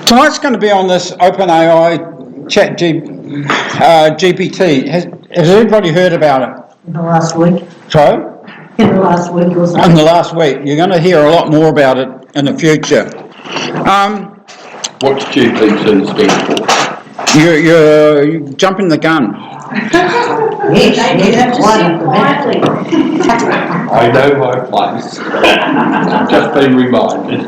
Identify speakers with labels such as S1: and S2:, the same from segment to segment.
S1: Tonight's going to be on this OpenAI ChatGPT. Has everybody heard about it?
S2: In the last week.
S1: Sorry?
S2: In the last week or so.
S1: In the last week. You're going to hear a lot more about it in the future.
S3: What's GPT stand for?
S1: You're jumping the gun.
S2: Yes, quietly.
S3: I know my place. Just been reminded.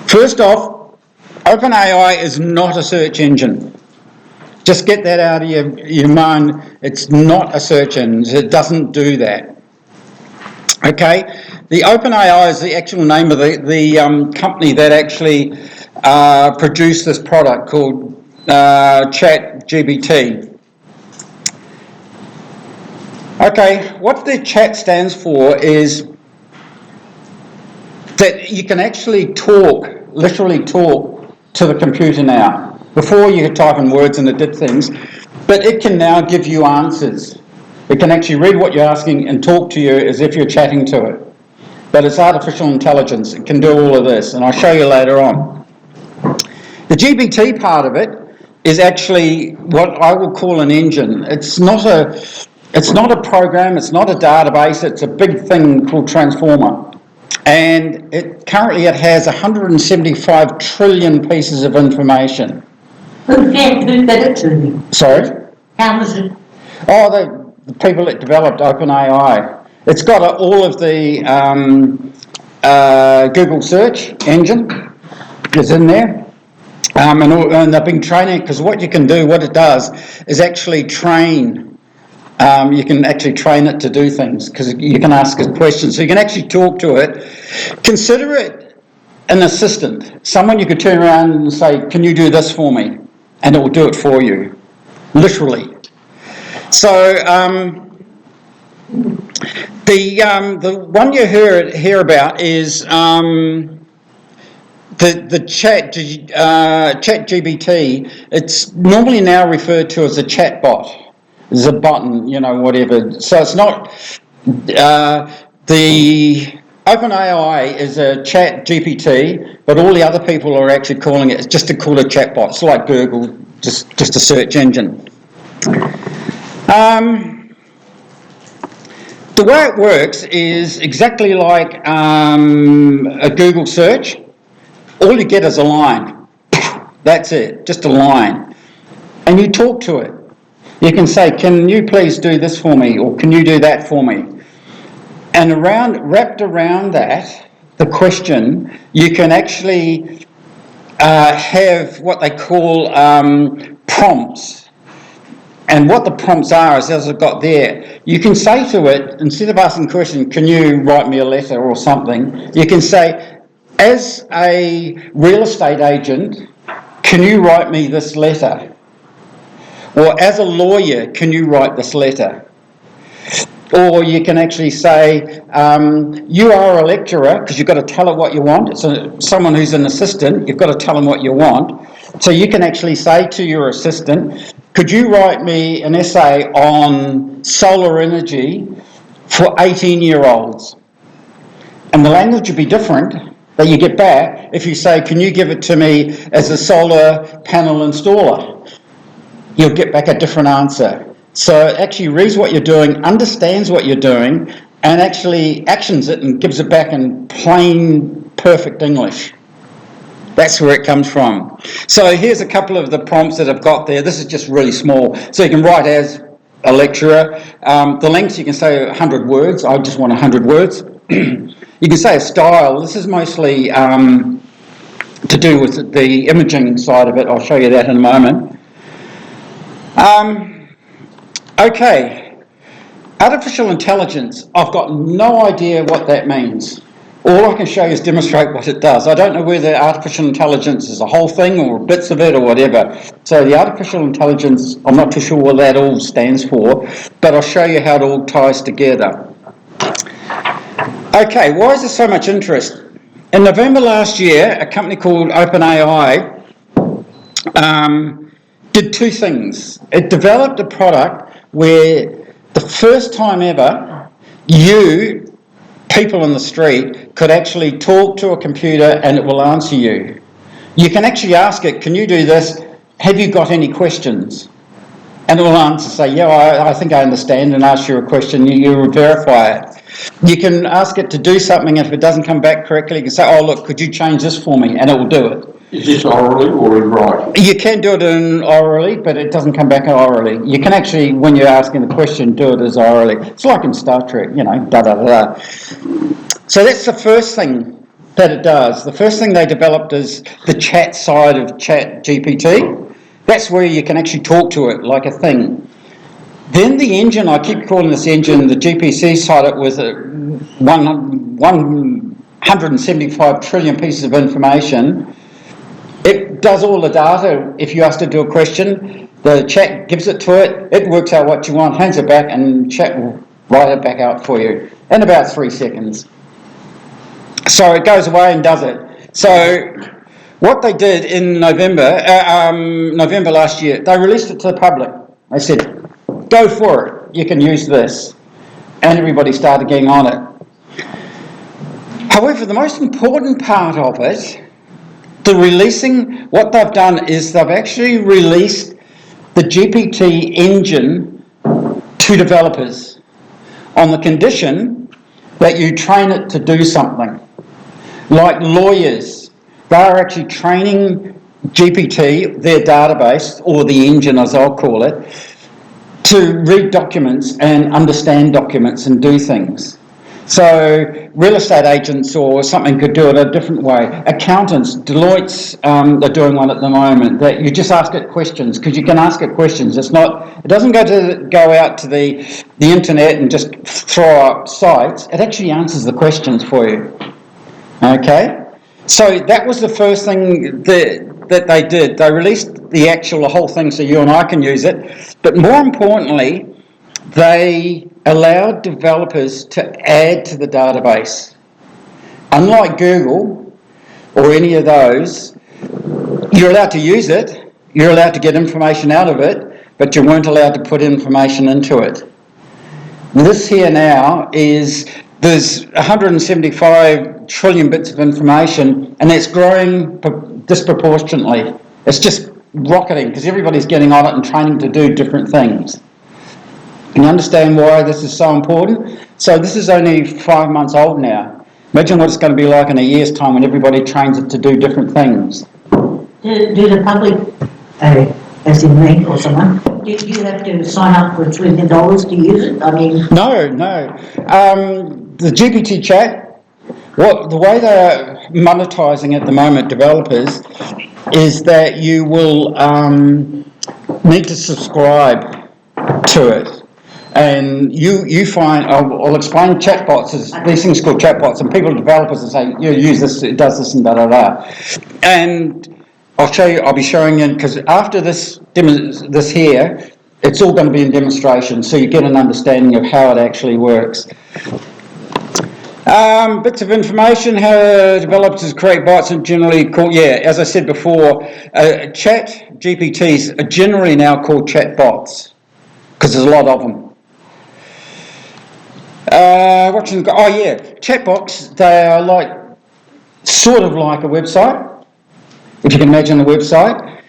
S1: First off, OpenAI is not a search engine. Just get that out of your mind. It's not a search engine. It doesn't do that. Okay? The OpenAI is the actual name of the company that actually produced this product called ChatGPT. Okay, what the chat stands for is that you can actually literally talk to the computer now. Before you could type in words and it did things, but it can now give you answers. It can actually read what you're asking and talk to you as if you're chatting to it. But it's artificial intelligence. It can do all of this, and I'll show you later on. The GPT part of it is actually what I would call an engine. It's not a program, it's not a database, it's a big thing called Transformer. And it has 175 trillion pieces of information.
S2: Who fed it to me?
S1: Sorry?
S2: How was it?
S1: Oh, the people that developed OpenAI. It's got all of the Google search engine is in there. And they've been training, because what it does is actually train. You can actually train it to do things, because you can ask it questions. So you can actually talk to it. Consider it an assistant. Someone you could turn around and say, can you do this for me? And it will do it for you. Literally. So the one you hear about is the ChatGPT. It's normally now referred to as a chatbot. It's a button, whatever. So it's not the OpenAI is a ChatGPT, but all the other people are actually calling it just to call it a chatbot. It's like Google, just a search engine. The way it works is exactly like a Google search. All you get is a line. That's it, just a line. And you talk to it. You can say, can you please do this for me, or can you do that for me? And wrapped around that, the question, you can actually have what they call prompts. And what the prompts are is, as I've got there, you can say to it, instead of asking the question, can you write me a letter or something, you can say, as a real estate agent, can you write me this letter? Or as a lawyer, can you write this letter? Or you can actually say, you are a lecturer, because you've got to tell it what you want. It's someone who's an assistant, you've got to tell them what you want. So you can actually say to your assistant, could you write me an essay on solar energy for 18-year-olds? And the language would be different that you get back if you say, can you give it to me as a solar panel installer? You'll get back a different answer. So it actually reads what you're doing, understands what you're doing, and actually actions it and gives it back in plain, perfect English. That's where it comes from. So here's a couple of the prompts that I've got there. This is just really small. So you can write as a lecturer. The lengths, you can say 100 words. I just want 100 words. You can say a style. This is mostly to do with the imaging side of it. I'll show you that in a moment. Okay, artificial intelligence, I've got no idea what that means. All I can show you is demonstrate what it does. I don't know whether artificial intelligence is a whole thing or bits of it or whatever. So the artificial intelligence, I'm not too sure what that all stands for, but I'll show you how it all ties together. Okay, why is there so much interest? In November last year, a company called OpenAI did two things. It developed a product where the first time ever you people in the street could actually talk to a computer and it will answer you. You can actually ask it, can you do this? Have you got any questions? And it will answer, say, yeah, I think I understand, and ask you a question, you verify it. You can ask it to do something, and if it doesn't come back correctly, you can say, oh, look, could you change this for me? And it will do it.
S3: Is this orally or in writing?
S1: You can do it in orally, but it doesn't come back orally. You can actually, when you're asking the question, do it as orally. It's like in Star Trek, da-da-da-da. So that's the first thing that it does. The first thing they developed is the chat side of ChatGPT. That's where you can actually talk to it like a thing. Then the engine, I keep calling this engine, the GPC side, it with 175 trillion pieces of information. It does all the data. If you ask to do a question, the chat gives it to it, it works out what you want, hands it back, and chat will write it back out for you in about 3 seconds. So it goes away and does it. So what they did in November last year, they released it to the public. They said, go for it, you can use this. And everybody started getting on it. However, the most important part of it, what they've done is they've actually released the GPT engine to developers on the condition that you train it to do something. Like lawyers, they are actually training GPT, their database, or the engine as I'll call it, to read documents and understand documents and do things. So real estate agents or something could do it a different way. Accountants, Deloitte's are doing one at the moment that you just ask it questions, because you can ask it questions. It doesn't go out to the internet and just throw up sites. It actually answers the questions for you. Okay? So that was the first thing that they did. They released the whole thing so you and I can use it. But more importantly, they allowed developers to add to the database. Unlike Google or any of those, you're allowed to use it, you're allowed to get information out of it, but you weren't allowed to put information into it. This here now there's 175 trillion bits of information, and it's growing disproportionately. It's just rocketing because everybody's getting on it and training to do different things. Can you understand why this is so important? So this is only 5 months old now. Imagine what it's going to be like in a year's time when everybody trains it to do different things.
S2: Do the public, as in me or someone, do you have to sign up for $1 trillion to use it? I mean... No.
S1: The GPT chat, the way they're monetizing at the moment, developers, is that you will need to subscribe to it. And you find, I'll explain ChatBots, these things called ChatBots, and people, developers, will say, you use this, it does this and da-da-da. And I'll be showing you, because after this here, it's all going to be in demonstration, so you get an understanding of how it actually works. Bits of information, how developers create bots are generally called, as I said before, chat GPTs are generally now called chatbots, because there's a lot of them. Chatbots, they are sort of like a website, if you can imagine a website.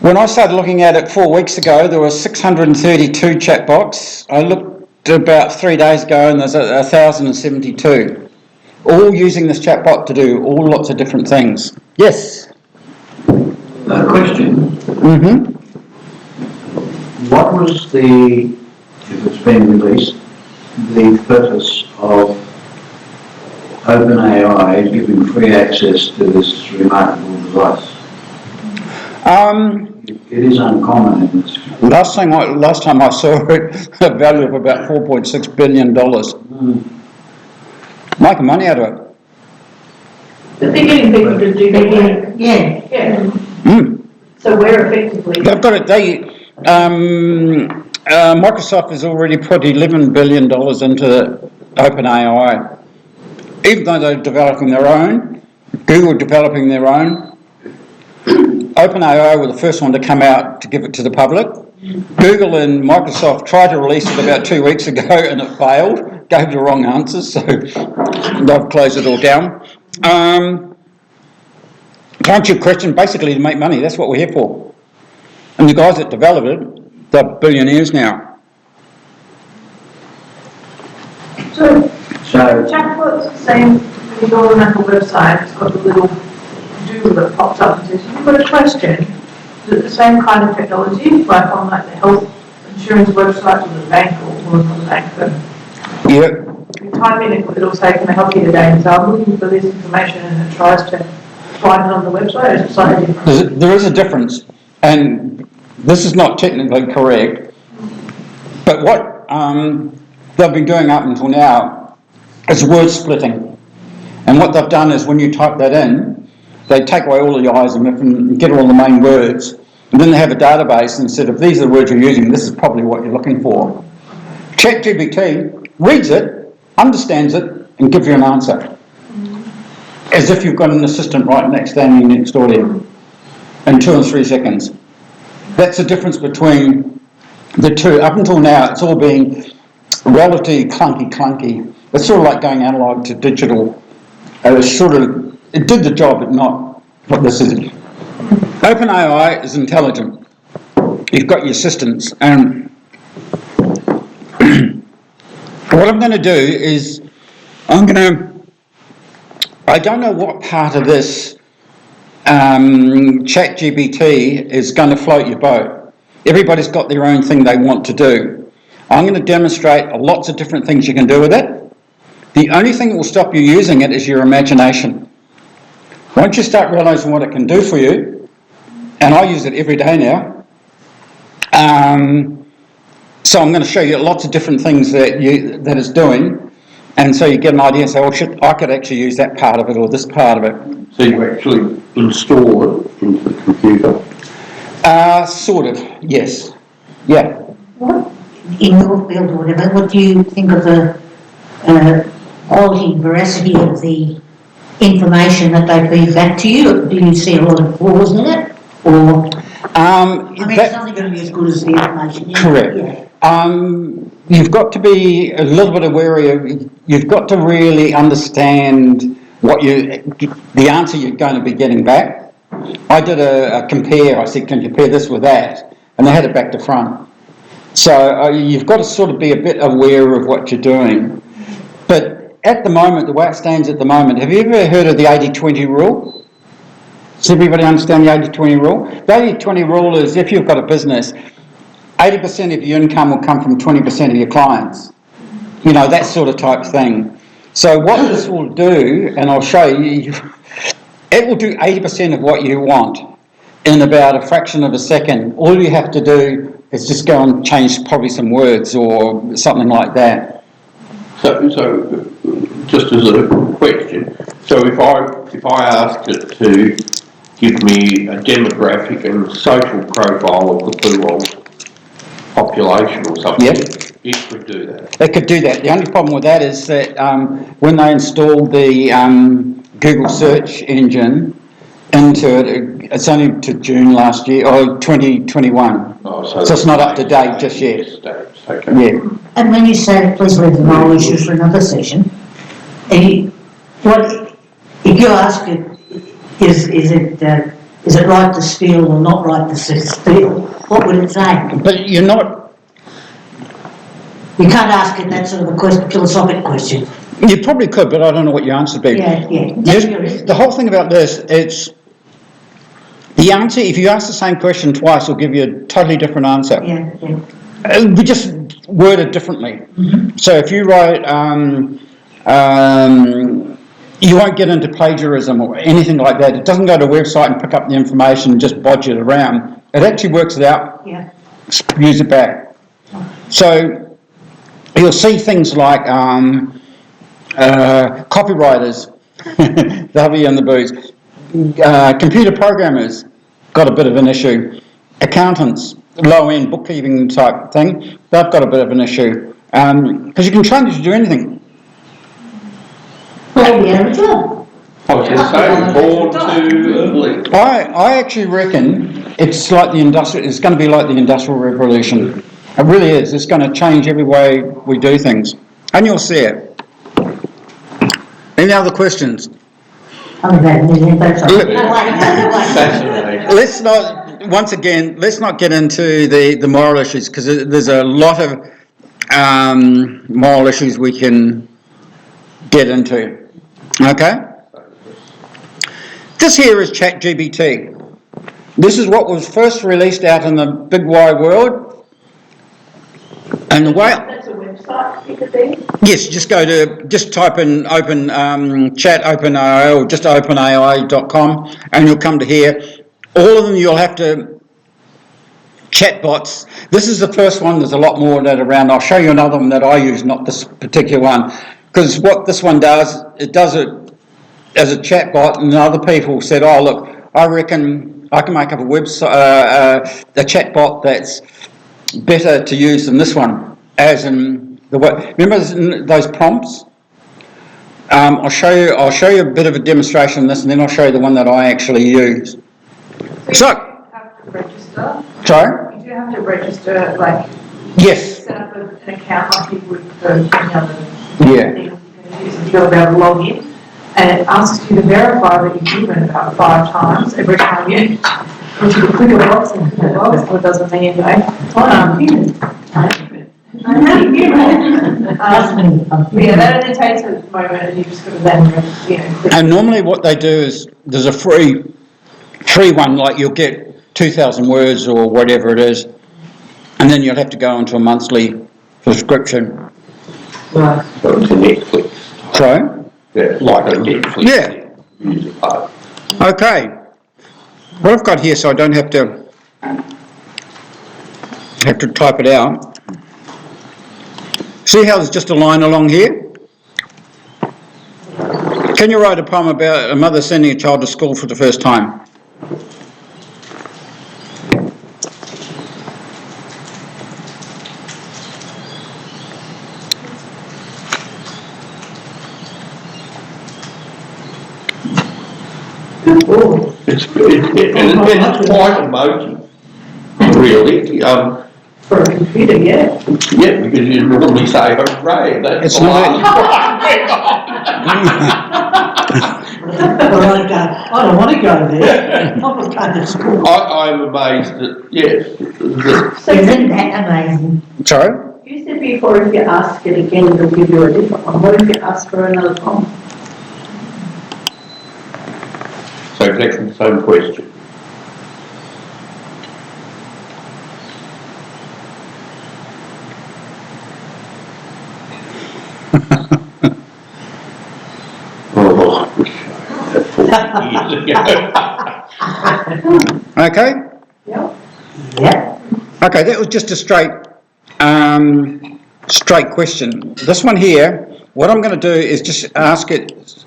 S1: When I started looking at it 4 weeks ago, there were 632 chatbots. I looked about 3 days ago and there's 1,072, all using this chatbot to do lots of different things. Yes?
S4: A question.
S1: Mm-hmm.
S4: What was if it's been released, the purpose of OpenAI giving free access to this remarkable device? It is uncommon in this country.
S1: Last time I saw it, a value of about $4.6 billion. Making money out of it.
S5: But they're getting people to do the work.
S2: Yeah.
S5: So we're effectively...
S1: They've got it, Microsoft has already put $11 billion into OpenAI. Even though they're developing their own, Google developing their own, OpenAI were the first one to come out to give it to the public. Google and Microsoft tried to release it about 2 weeks ago and it failed. gave the wrong answers, so I've closed it all down. To answer your question, basically to make money, that's what we're here for. And the guys that developed it, they're billionaires now.
S5: So,
S4: So,
S5: ChatBots the same, when you go on like a website, it's got the little doodle that pops up and says, you've got a question. Is it the same kind of technology, like on like the health insurance website or the bank or not the bank, but
S1: Yeah.
S5: you type in it, it'll say, can I help you today? And so I'm looking for this information and it tries to find it on the website, or is it slightly different?
S1: There is a difference, and this is not technically correct, but what they've been doing up until now is word splitting. And what they've done is when you type that in, they take away all the I's and F's and get all the main words, and then they have a database and said, if these are the words you're using, this is probably what you're looking for. ChatGPT reads it, understands it, and gives you an answer. As if you've got an assistant standing next door to you in 2 or 3 seconds. That's the difference between the two. Up until now, it's all been relatively clunky. It's sort of like going analog to digital. It did the job, but not what this is. OpenAI is intelligent. You've got your assistants, and what I'm going to do is I don't know what part of this ChatGPT is going to float your boat. Everybody's got their own thing they want to do. I'm going to demonstrate lots of different things you can do with it. The only thing that will stop you using it is your imagination. Once you start realising what it can do for you, and I use it every day now, so I'm going to show you lots of different things that it's doing, and so you get an idea and say, oh shit, I could actually use that part of it or this part of it.
S3: So you actually install it into the computer?
S1: Sort of, yes. Yeah.
S2: What, in your field or whatever, what do you think of the quality, veracity of the information that they feed back to you? Do you see a lot of flaws in it? Or, it's only going to be as good as the information.
S1: Correct.
S2: Yeah.
S1: You've got to be a little bit wary of, you've got to really understand the answer you're going to be getting back. I did a compare, I said, can you compare this with that? And they had it back to front. So you've got to sort of be a bit aware of what you're doing. But at the moment, the way it stands at the moment, have you ever heard of the 80-20 rule? Does everybody understand the 80-20 rule? The 80-20 rule is if you've got a business, 80% of your income will come from 20% of your clients. You know, that sort of type thing. So what this will do, and I'll show you, it will do 80% of what you want in about a fraction of a second. All you have to do is just go and change probably some words or something like that.
S3: So just as a question, so if I asked it to give me a demographic and social profile of the Poorong population or something,
S1: Yep.
S3: It could do that.
S1: It could do that. The only problem with that is that when they installed the Google search engine into it, it's only to June last year, or 2021.
S3: Oh,
S1: So it's not up to date just yet.
S3: Okay.
S1: Yeah.
S2: And when you say please leave the moral issues for another session, if you ask it, is it right to steal or not right to steal, what would it say?
S1: But you're not.
S2: You can't ask it that sort of a philosophic question.
S1: You probably could, but I don't know what your answer would be.
S2: Yeah.
S1: The whole thing about this, it's the answer. If you ask the same question twice, it'll give you a totally different answer.
S2: Yeah.
S1: We just word it differently. Mm-hmm. So if you write, you won't get into plagiarism or anything like that. It doesn't go to a website and pick up the information and just bodge it around. It actually works it out, use it back. So you'll see things like copywriters, they'll be in the booth. Computer programmers got a bit of an issue. Accountants, low-end bookkeeping type thing, they've got a bit of an issue. Because you can train it to do anything.
S2: Well, we have a job.
S3: I was going to say, born too early.
S1: I actually reckon it's going to be like the Industrial Revolution. It really is. It's going to change every way we do things. and you'll see it. Any other questions?
S2: I'm about a million, but sorry.
S1: Look.
S3: Fascinating.
S1: Let's not get into the moral issues, because there's a lot of moral issues we can get into. Okay? This here is ChatGPT. This is what was first released out in the big wide world. And the way...
S5: That's a website, it could be?
S1: Yes, just type in OpenAI or just OpenAI.com and you'll come to here. All of them you'll have to... ChatBots. This is the first one. There's a lot more of that around. I'll show you another one that I use, not this particular one. Because what this one does, it does it as a chatbot, and other people said, oh, look, I reckon I can make up a website, a chatbot that's better to use than this one. As in the way, remember those prompts? I'll show you a bit of a demonstration of this, and then I'll show you the one that I actually use.
S5: So you have to register?
S1: Sorry?
S5: You do have to register, like,
S1: Yes.
S5: set up an account like you would for any other
S1: Yeah.
S5: thing you can use, and you'll be able to log in. And it asks you to verify that you've given about 5 times every time you click a box and click a box, well, it doesn't mean anyway. Yeah, that only takes a moment and you just got to then, click.
S1: And normally what they do is there's a free one, like you'll get 2,000 words or whatever it is, and then you'll have to go onto a monthly subscription.
S3: So it's a Netflix.
S1: So,
S3: Yeah, like a Netflix.
S1: yeah.
S3: User part.
S1: Okay. What I've got here, so I don't have to type it out. See how there's just a line along here? Can you write a poem about a mother sending a child to school for the first time?
S3: It's quite emotive, really.
S5: For a computer, yeah.
S3: Yeah, because you normally say hooray. That's
S1: It's
S3: the
S1: not-
S3: last
S2: I don't want to go there. I'm not going to school.
S3: I'm amazed that, yes,
S2: Isn't that amazing?
S1: Sorry?
S6: You said before, if you ask it again, it'll give you a different one. What if you ask for another poem?
S3: so exactly the same question. Oh, I wish I had 40 years ago.
S1: Okay?
S2: Yeah.
S1: Okay, that was just a straight question. This one here, what I'm going to do is just ask it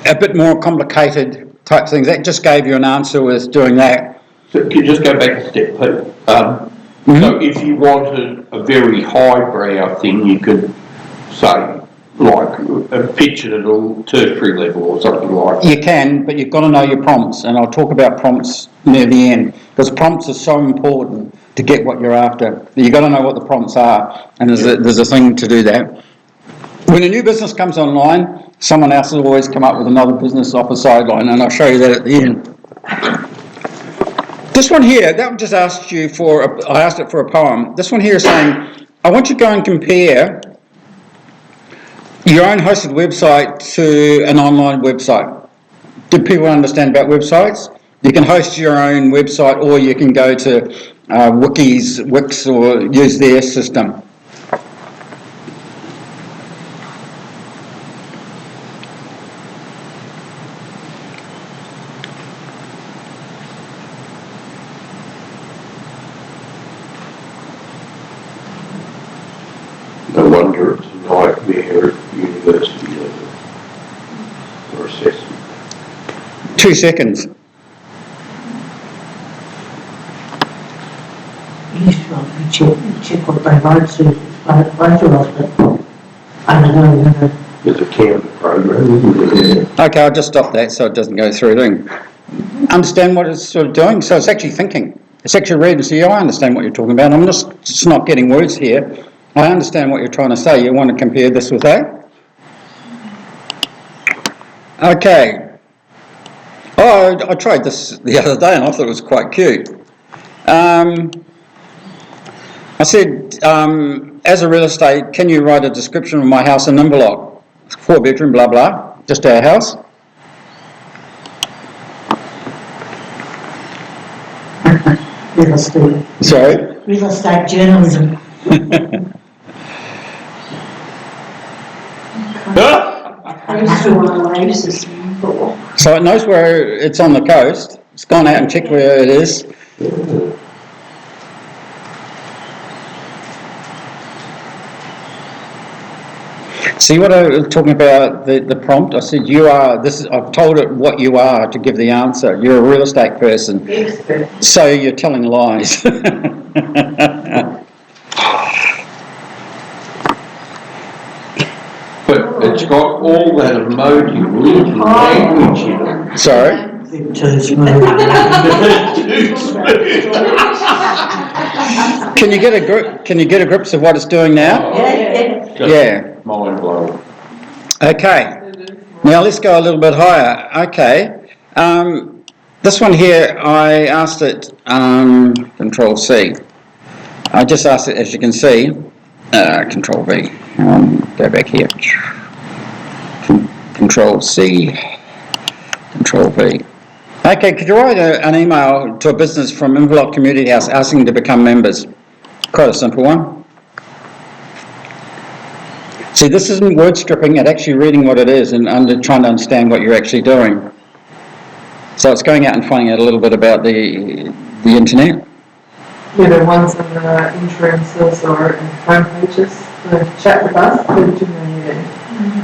S1: a bit more complicated type things. That just gave you an answer with doing that.
S3: So can you just go back a step, Pete? So if you wanted a very highbrow thing, you could say, like, pitch it at a tertiary level or something like that.
S1: You can, but you've got to know your prompts, and I'll talk about prompts near the end, because prompts are so important to get what you're after. You've got to know what the prompts are, and there's a thing to do that. When a new business comes online, someone else will always come up with another business off the sideline, and I'll show you that at the end. This one here, that just asked you I asked it for a poem. This one here is saying, I want you to go and compare your own hosted website to an online website. Do people understand about websites? You can host your own website, or you can go to Wix, or use their system.
S3: No wonder it's a nightmare at university level for assessment.
S1: 2 seconds.
S2: You used to check what they wrote to us, but I don't know.
S3: There's a counter program, isn't there?
S1: Okay, I'll just stop that so it doesn't go through. Understand what it's sort of doing? So it's actually thinking. It's actually reading. So yeah, I understand what you're talking about. I'm just not getting words here. I understand what you're trying to say. You want to compare this with that? Okay. Oh, I tried this the other day and I thought it was quite cute. I said, as a real estate, can you write a description of my house in Inverloch? 4-bedroom, blah, blah, just our house.
S2: Real estate.
S1: Sorry?
S2: Real estate journalism.
S6: Close to one oasis before.
S1: So it knows where it's on the coast. It's gone out and checked where it is. See what I was talking about, the prompt? I said, I've told it what you are to give the answer. You're a real estate person.
S6: Expert.
S1: So you're telling lies.
S3: But it's got all that emoji linking language in it.
S1: Sorry?
S2: Too smooth.
S1: Can you get a grips of what it's doing now?
S3: Just
S1: Yeah.
S3: mind blowing.
S1: Okay. Now let's go a little bit higher. Okay. This one here, I asked it, Control C. I just asked it, as you can see, Control V. Go back here. Control C, Control V. Okay, could you write an email to a business from Inverloch Community House asking to become members? Quite a simple one. See, this isn't word stripping, it's actually reading what it is and trying to understand what you're actually doing. So it's going out and finding out a little bit about the internet.
S7: Yeah, the ones on the insurances or in home pages, the chat with us, they're doing it.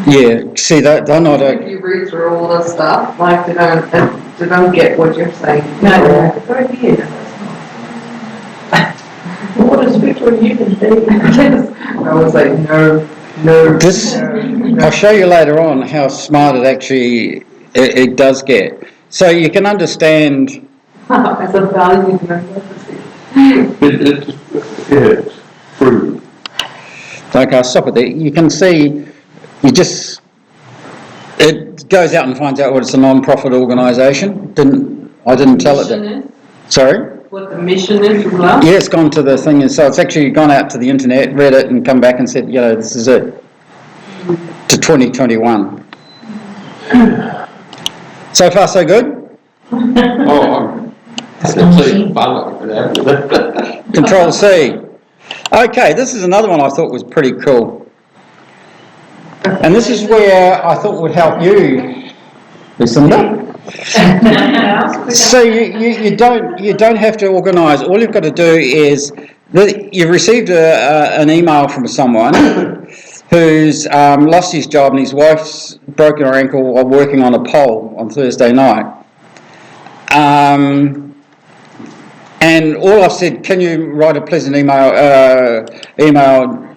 S1: Yeah, see, they're not
S7: If you read through all the stuff, like they don't get what you're saying.
S5: No, very weird.
S6: What is between you and me?
S7: I was like, no.
S1: I'll show you later on how smart it actually it does get. So you can understand.
S7: As a valued member.
S3: It's true.
S1: Okay, I'll stop it there. You can see, it goes out and finds out what it's a non-profit organisation. I didn't tell it that. Sorry?
S7: What the mission is as well?
S1: Yeah, it's gone to the thing, and so it's actually gone out to the internet, read it, and come back and said, this is it. To 2021. So far, so good?
S3: Oh, I can see fun with that.
S1: Control C. Okay, this is another one I thought was pretty cool. And this is where I thought would help you, Lucinda. So you don't have to organise. All you've got to do is you've received an email from someone who's lost his job and his wife's broken her ankle while working on a pole on Thursday night. And all I've said, can you write a pleasant email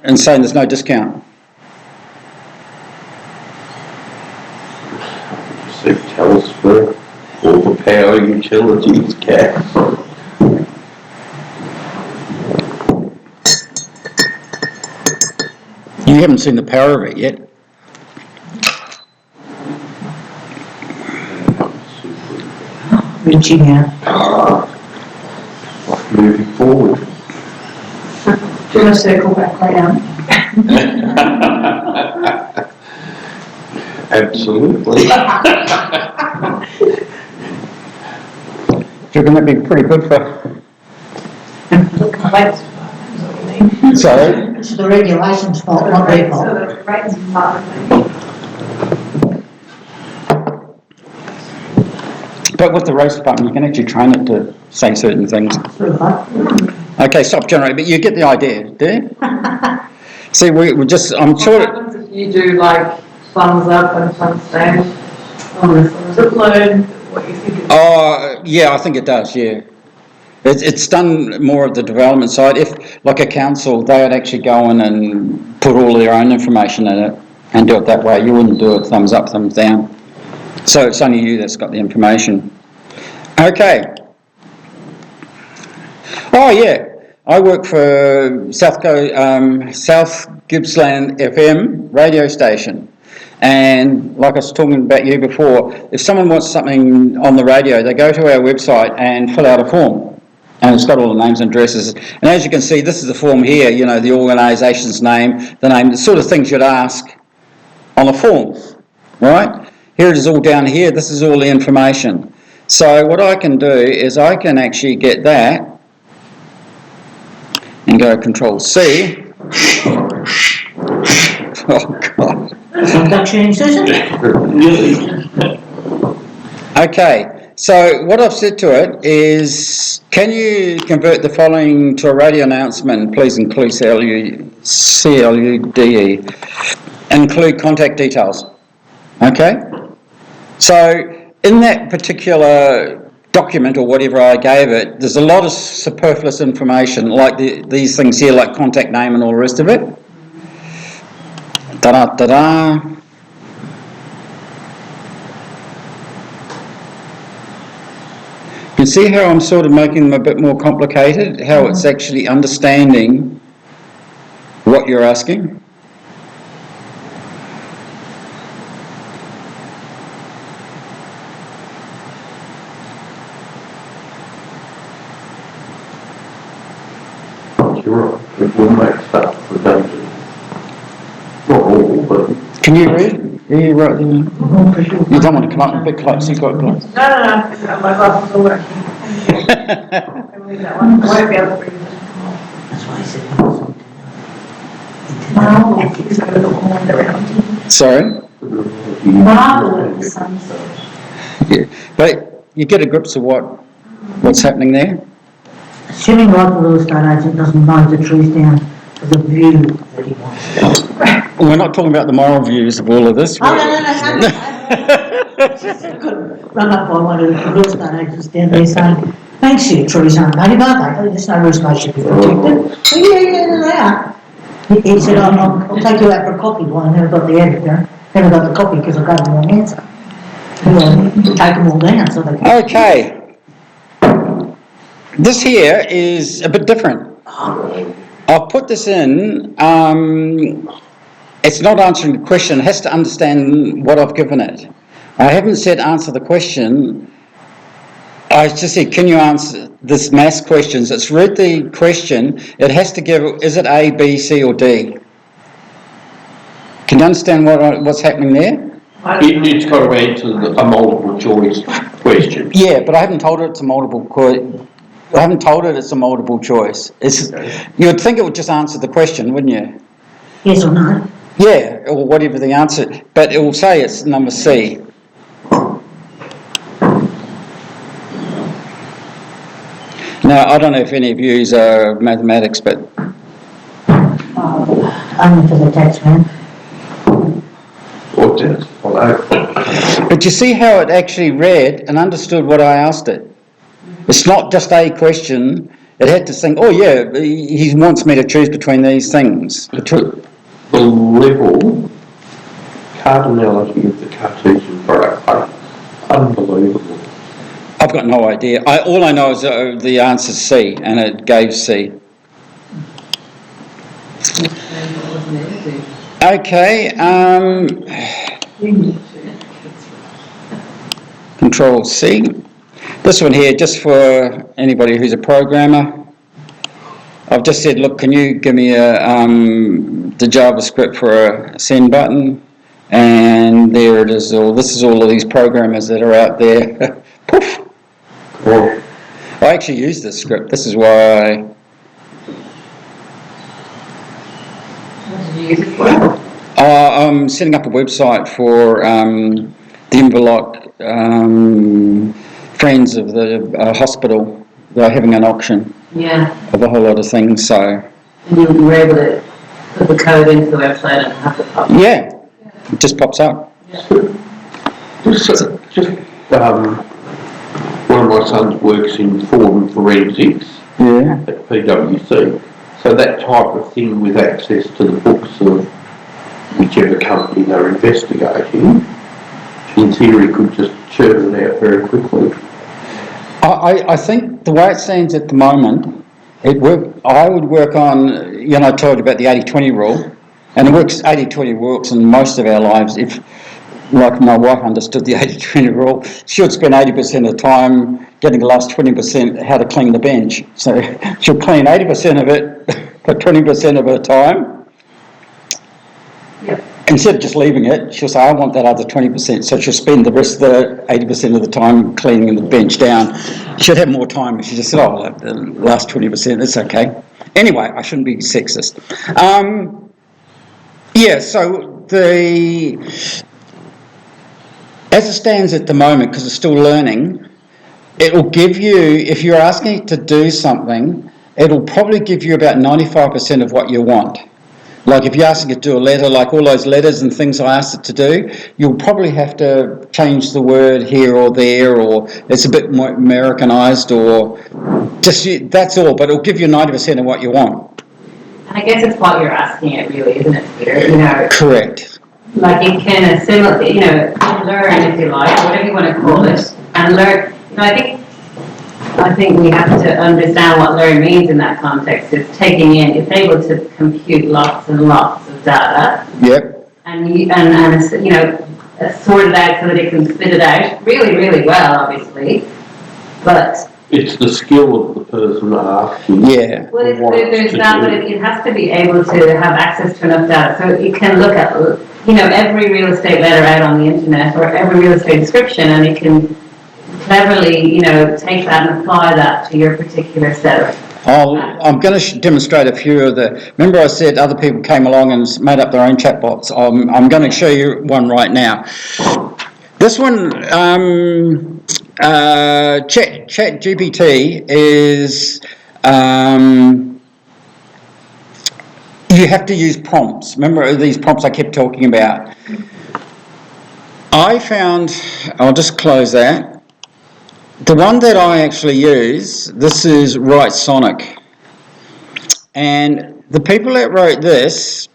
S1: and saying there's no discount?
S3: So tell us where all the power utilities gas.
S1: You haven't seen the power of it yet.
S2: Reaching out.
S3: Moving forward.
S6: Do you want to circle back round?
S3: Absolutely.
S1: Do you reckon that'd be pretty good for... Sorry?
S2: It's the regulations fault, not their fault.
S5: So the rates are part of
S1: But with the race department, you can actually train it to say certain things. Okay, stop generating, but you get the idea, do you? See, we just, I'm
S7: What
S1: sure...
S7: happens if you do like thumbs up and thumbs down?
S5: Does it learn what you think it's...
S1: Oh, yeah, I think it does, yeah. It's done more of the development side. If, like a council, they would actually go in and put all their own information in it and do it that way. You wouldn't do it thumbs up, thumbs down. So it's only you that's got the information. Okay. Oh, yeah. I work for South Gippsland FM radio station. And like I was talking about you before, if someone wants something on the radio, they go to our website and fill out a form. And it's got all the names and addresses. And as you can see, this is the form here, you know, the organisation's name, the sort of things you'd ask on a form, right? Here it is all down here. This is all the information. So what I can do is I can actually get that and go Control C. Oh, God.
S2: Introduction, Susan?
S1: Okay, so what I've said to it is, can you convert the following to a radio announcement? Please include CLUDE. Include contact details. Okay? So in that particular document or whatever I gave it, there's a lot of superfluous information, like these things here, like contact name and all the rest of it. Da-da-da-da. You can see how I'm sort of making them a bit more complicated, how it's actually understanding what you're asking.
S3: You're right, it will make stuff redundant. Not all, but
S1: Can you read? Are you right there? You don't want to come up a bit close, you've got close.
S5: No, my glasses are working. I can read that one. I won't be able to read it.
S2: That's why I said.
S5: He's got a little hand around.
S1: Sorry?
S6: Marvel of some sort.
S1: Yeah. But you get a grip of what's happening there?
S2: Assuming like the real estate agent doesn't know the truth down to the view that he wants.
S1: We're not talking about the moral views of all of this.
S2: Oh, no. Just got rung up by one of the real estate agents down there saying, thanks, your trees aren't native, are they? There's no reason they should be protected. So, yeah, they are. He said, I'll take you out for a copy. Well, I never got the editor, never got the copy because I gave them the wrong answer. Take them all down so they can...
S1: Okay. This here is a bit different. I've put this in, it's not answering the question, it has to understand what I've given it. I haven't said answer the question, I just said, can you answer this mass questions? It's read the question, it has to give, is it A, B, C or D? Can you understand what's happening there?
S3: it's got to answer a multiple choice question.
S1: Yeah, but I haven't told it it's a multiple choice. You would think it would just answer the question, wouldn't you?
S2: Yes or no?
S1: Yeah, or whatever the answer, but it will say it's number C. Now, I don't know if any of you are mathematics, but...
S2: Only for the tax man.
S3: Or just follow.
S1: But you see how it actually read and understood what I asked it? It's not just a question, it had to think, oh yeah, he wants me to choose between these things.
S3: The level, cardinality of the Cartesian product, unbelievable.
S1: I've got no idea. All I know is the answer's C, and it gave C. Okay, Control C. This one here, just for anybody who's a programmer, I've just said, look, can you give me the JavaScript for a send button? And there it is. This is all of these programmers that are out there. Poof.
S3: Well,
S1: I actually use this script. This is why
S7: What did you use it for?
S1: I'm setting up a website for the Inverloch Friends of the Hospital. They're having an auction
S6: Yeah,
S1: of a whole lot of things, so...
S6: and you were able to put the code into the website and have it pop.
S1: Yeah, it just pops up.
S3: one of my sons works in form forensics
S1: Yeah.
S3: at PwC. So that type of thing with access to the books of whichever company they're investigating, in theory could just churn it out very quickly.
S1: I think the way it stands at the moment, I would work on, I told you about the 80-20 rule, and 80-20 works in most of our lives. If, like my wife understood the 80-20 rule, she would spend 80% of the time getting the last 20% how to clean the bench. So she'll clean 80% of it for 20% of her time.
S5: Yep.
S1: Instead of just leaving it, she'll say, I want that other 20%. So she'll spend the rest of the 80% of the time cleaning the bench down. She'd have more time if she just said, oh, I'll have the last 20%, that's okay. Anyway, I shouldn't be sexist. So as it stands at the moment, because it's still learning, it will give you, if you're asking it to do something, it'll probably give you about 95% of what you want. Like if you're asking it to do a letter, like all those letters and things I asked it to do, you'll probably have to change the word here or there, or it's a bit more Americanized, or just, that's all, but it'll give you 90% of what you want.
S8: And I guess it's what you're asking it really, isn't it, Peter?
S1: Correct.
S8: Like it can assimilate, learn, if you like, whatever you want to call it, and learn. I think we have to understand what learn means in that context. It's taking in, it's able to compute lots and lots of data.
S1: Yep.
S8: And sort it out so that it can spit it out really, really well, obviously. But
S3: it's the skill of the person asking.
S1: Yeah.
S8: Well, there's that, but it has to be able to have access to enough data. So it can look at, every real estate letter out on the internet or every real estate description, and it can cleverly, take that and apply that to your particular setup.
S1: I'm going to demonstrate a few of the. Remember, I said other people came along and made up their own chatbots. I'm going to show you one right now. This one, ChatGPT is. You have to use prompts. Remember these prompts I kept talking about. I found. I'll just close that. The one that I actually use, this is Write Sonic. And the people that wrote this,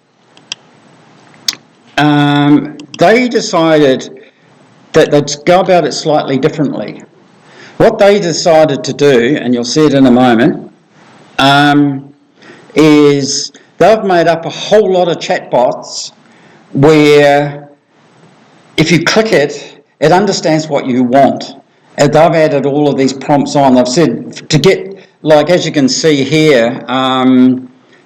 S1: they decided that they'd go about it slightly differently. What they decided to do, and you'll see it in a moment, is they've made up a whole lot of chatbots where if you click it, it understands what you want. And they've added all of these prompts on. They've said to get, like as you can see here,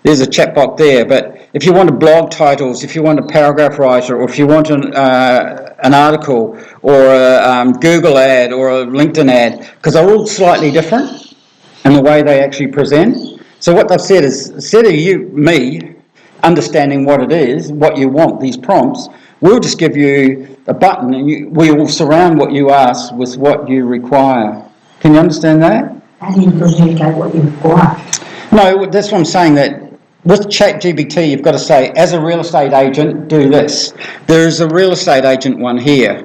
S1: there's a chatbot there, but if you want blog titles, if you want a paragraph writer, or if you want an article, or a Google ad, or a LinkedIn ad, because they're all slightly different in the way they actually present. So what they've said is, instead of me understanding what it is, what you want, these prompts, we'll just give you a button and we will surround what you ask with what you require. Can you understand that?
S2: And you communicate what you require.
S1: No, that's what I'm saying, that with ChatGPT you've got to say, as a real estate agent, do this. There's a real estate agent one here.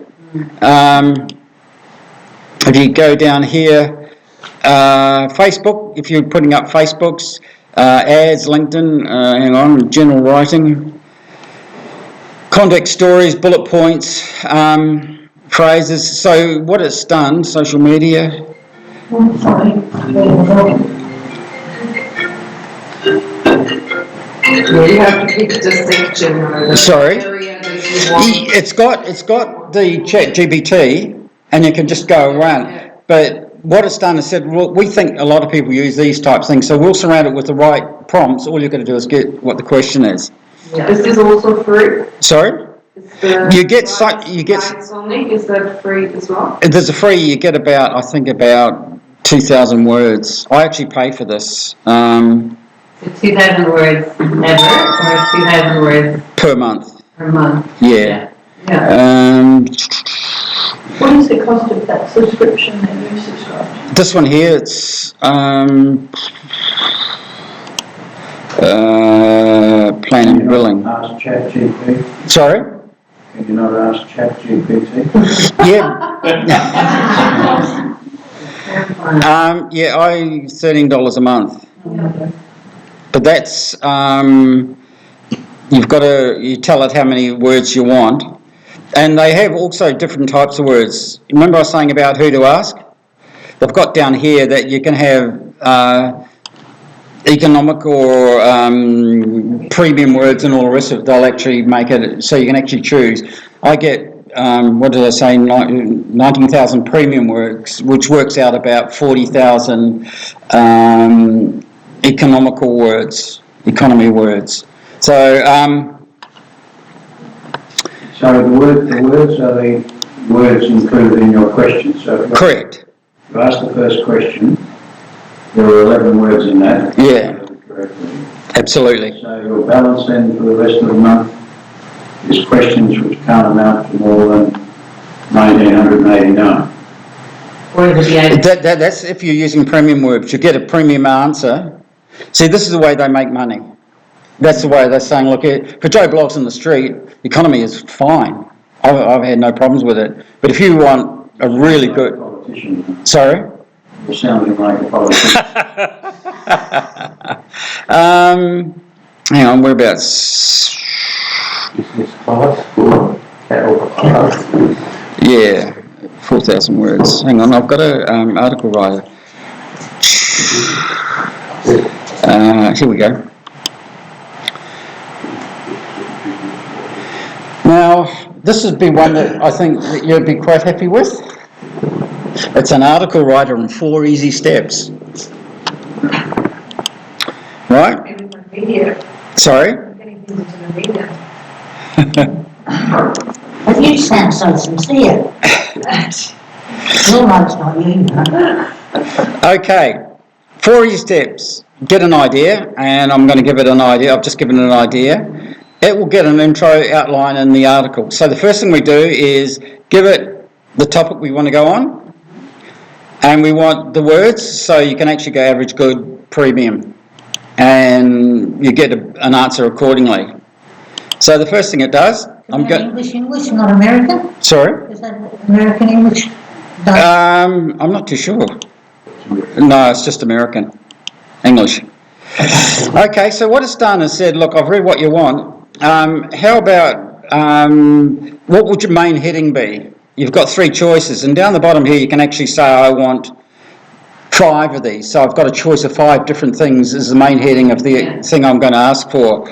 S1: If you go down here, Facebook, if you're putting up Facebooks, ads, LinkedIn, general writing, contact stories, bullet points, phrases. So what it's done, social media.
S7: You have to pick a distinction.
S1: Sorry?
S7: It's
S1: It's got the ChatGPT, and you can just go around.
S7: Yeah.
S1: But what it's done is said, well, we think a lot of people use these types of things, so we'll surround it with the right prompts. All you've got to do is get what the question is.
S7: Is this also free?
S1: Sorry? You get
S7: Sonic, is that free as well?
S1: There's a free. You get about 2,000 words. I actually pay for this.
S8: 2,000 words ever, or 2,000 words
S1: Per month.
S8: per month?
S1: Yeah.
S6: What is the cost of that subscription that you subscribe to?
S1: This one here, it's plan and billing.
S4: Ask ChatGPT.
S1: Sorry?
S4: Can you not ask ChatGPT?
S1: Yeah. I $13 a month. But that's you tell it how many words you want, and they have also different types of words. Remember I was saying about who to ask? They've got down here that you can have economic or premium words and all the rest of it, they'll actually make it so you can actually choose. I get, what did I say, 19,000 premium words, which works out about 40,000 economy words. So,
S4: So the words are the words included in your question. So if
S1: correct.
S4: you ask the first question, there are 11 words in that.
S1: Yeah.
S4: Correctly.
S1: Absolutely.
S4: So your balance then for the rest of the month is questions which can't amount to more than 1,989.
S8: Or is it the idea?
S1: That's if you're using premium words. You get a premium answer. See, this is the way they make money. That's the way they're saying, look, for Joe Blogs in the street, economy is fine. I've had no problems with it. But if you want a really good...
S4: Politician.
S1: Sorry?
S4: You're sounding like a politician.
S1: Hang on, whereabouts?
S3: Business class or cattle class?
S1: Yeah, 4,000 words. Hang on, I've got an article writer. Here we go. Now, this would be one that I think that you'd be quite happy with. It's an article writer in 4 easy steps. Right? Sorry?
S2: But you sound so sincere. Your might's not you,
S1: Okay, 4 easy steps. Get an idea, and I'm going to give it an idea. I've just given it an idea. It will get an intro outline in the article. So the first thing we do is give it the topic we want to go on, and we want the words, so you can actually go average, good, premium, and you get an answer accordingly. So the first thing it does,
S2: English, not American?
S1: Sorry?
S2: Is that American English?
S1: I'm not too sure. No, it's just American English. Okay, so what it's done is said, look, I've read what you want. How about, what would your main heading be? You've got 3 choices, and down the bottom here you can actually say, I want 5 of these. So I've got a choice of 5 different things as the main heading of the thing I'm going to ask for.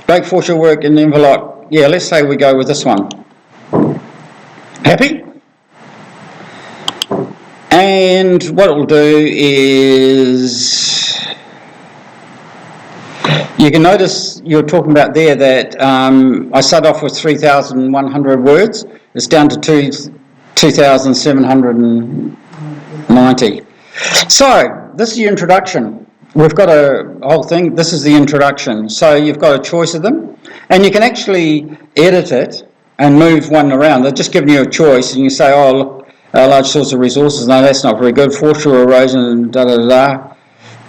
S1: Don't force your work in the envelope. Yeah, let's say we go with this one. Happy? And what it'll do is, you can notice you're talking about there that I start off with 3,100 words. It's down to 2,790. So, this is your introduction. We've got a whole thing. This is the introduction. So you've got a choice of them, and you can actually edit it and move one around. They're just giving you a choice, and you say, oh, look, large source of resources. No, that's not very good. Foreshore erosion, da-da-da-da.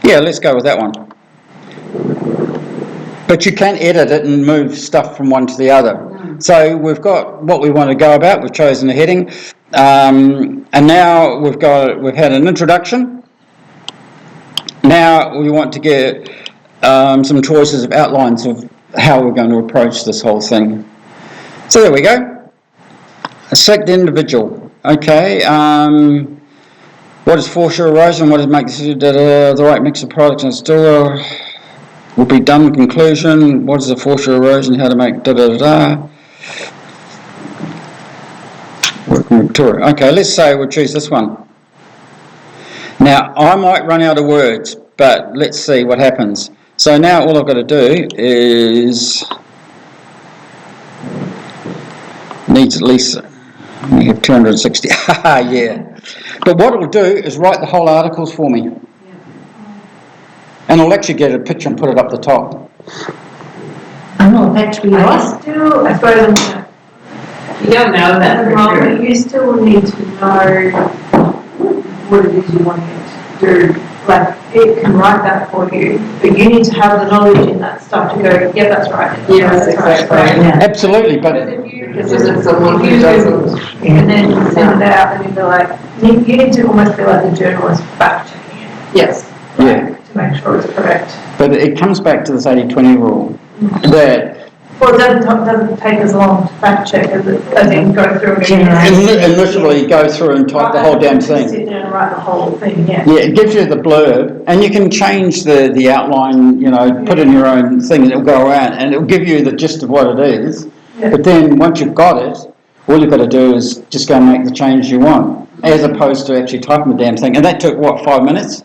S1: Yeah, let's go with that one. But you can edit it and move stuff from one to the other. So we've got what we want to go about. We've chosen a heading. And now we've had an introduction. Now we want to get some choices of outlines of how we're going to approach this whole thing. So there we go. Select the individual. Okay. What is foreshore erosion? What is the right mix of products and still will be done. Conclusion. What is the foreshore erosion? How to make da-da-da-da. Okay, let's say we'll choose this one. Now, I might run out of words, but let's see what happens. So now all I've got to do is, needs at least, we have 260, yeah. But what it'll do is write the whole articles for me. And I'll actually get a picture and put it up the top.
S2: I'm not actually right.
S5: I suppose,
S8: You don't know that for sure.
S5: you still need to know what it is you want it to do. Like, it can write that for you, but you need to have the knowledge in that stuff to go, yeah, that's right.
S8: Yes, exactly.
S2: Yeah.
S1: Absolutely, but
S8: Because isn't someone who doesn't.
S5: And then send it out and you'll be like, you need to almost be like the journalist fact checking it.
S8: Yes.
S1: yeah.
S5: To make sure it's correct.
S1: But it comes back to this 80-20 rule. That
S5: Well, it doesn't take as long to fact check as in go through and
S2: Generate.
S1: initially go through and type the whole damn
S5: Sit
S1: thing.
S5: down and write the whole thing, yeah.
S1: Yeah, it gives you the blurb, and you can change the outline, put in your own thing, and it'll go around, and it'll give you the gist of what it is.
S5: Yeah.
S1: But then, once you've got it, all you've got to do is just go and make the change you want, as opposed to actually typing the damn thing. And that took, 5 minutes?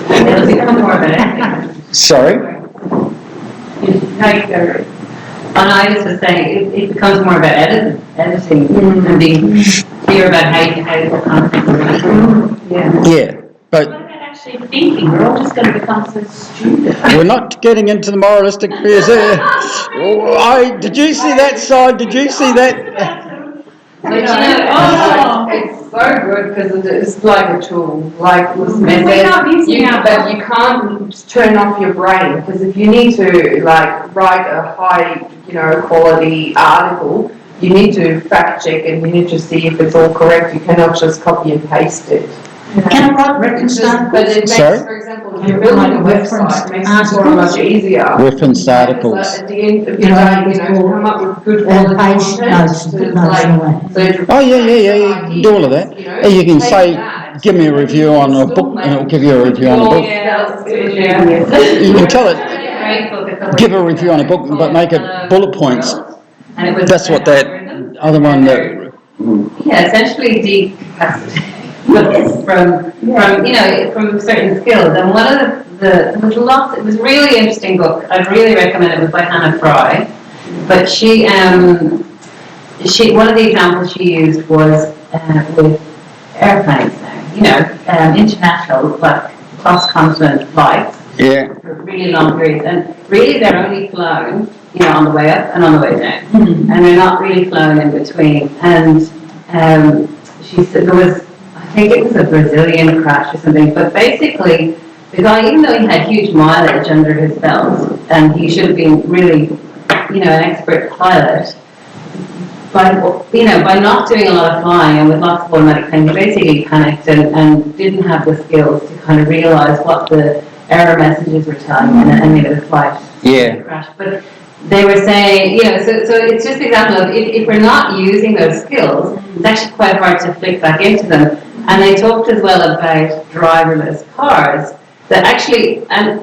S8: It'll become more of an ethic.
S1: Sorry?
S8: No, you go. And I just was saying, it becomes more about editing and being clear about how the content is.
S1: Yeah, but
S6: What about actually thinking? We're all just going to become so stupid.
S1: we're not getting into the moralistic fears there. Did you see that side? Did you see that?
S8: But
S7: It's so good because it's like a tool, like it was
S6: We're not using our-
S7: but you can't turn off your brain, because if you need to like write a high, quality article, you need to fact check and you need to see if it's all correct. You cannot just copy and paste it.
S2: Can I write reference
S7: But it makes,
S1: Sorry?
S7: for example, if you're building a website, it makes it so much easier.
S1: Referenced articles.
S7: At the end of the day, to come up with good quality
S2: page
S7: content.
S2: notes,
S7: So
S2: good
S7: it's
S2: notes
S7: like-
S2: and all that.
S7: so it-
S1: Oh, yeah, you do all of that. And you can
S7: take
S1: say,
S7: that,
S1: give me a review on a book, and it'll give you a review on a book. You can tell it, give a review on a book, but make it bullet points. That's what that other one that...
S8: Yeah, essentially decapacitating from certain skills. And one of it was a really interesting book. I'd really recommend it. It was by Hannah Fry. But she one of the examples she used was with airplanes now, international, like cross-continent flights.
S1: Yeah.
S8: For really long periods, and really they're only flown, on the way up and on the way down, and they're not really flown in between. And she said there was, I think it was a Brazilian crash or something, but basically the guy, even though he had huge mileage under his belt, and he should have been really, an expert pilot, by not doing a lot of flying and with lots of automatic planes, he basically panicked and didn't have the skills to kind of realise what the error messages were telling him, and made the flight crash. But they were saying, so it's just an example of if we're not using those skills, it's actually quite hard to flick back into them. And they talked as well about driverless cars, that actually, and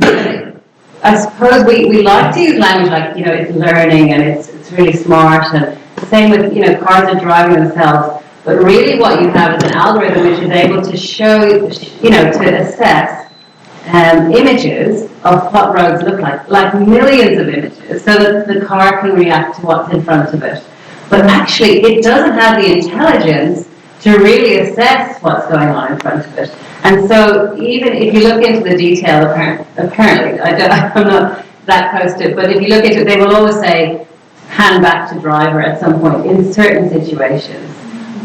S8: I suppose we like to use language like, it's learning and it's really smart, and the same with, cars are driving themselves. But really what you have is an algorithm which is able to show, to assess images of what roads look like millions of images, so that the car can react to what's in front of it. But actually, it doesn't have the intelligence to really assess what's going on in front of it. And so, even if you look into the detail, apparently, I'm not that close to it, but if you look into it, they will always say, hand back to driver at some point in certain situations.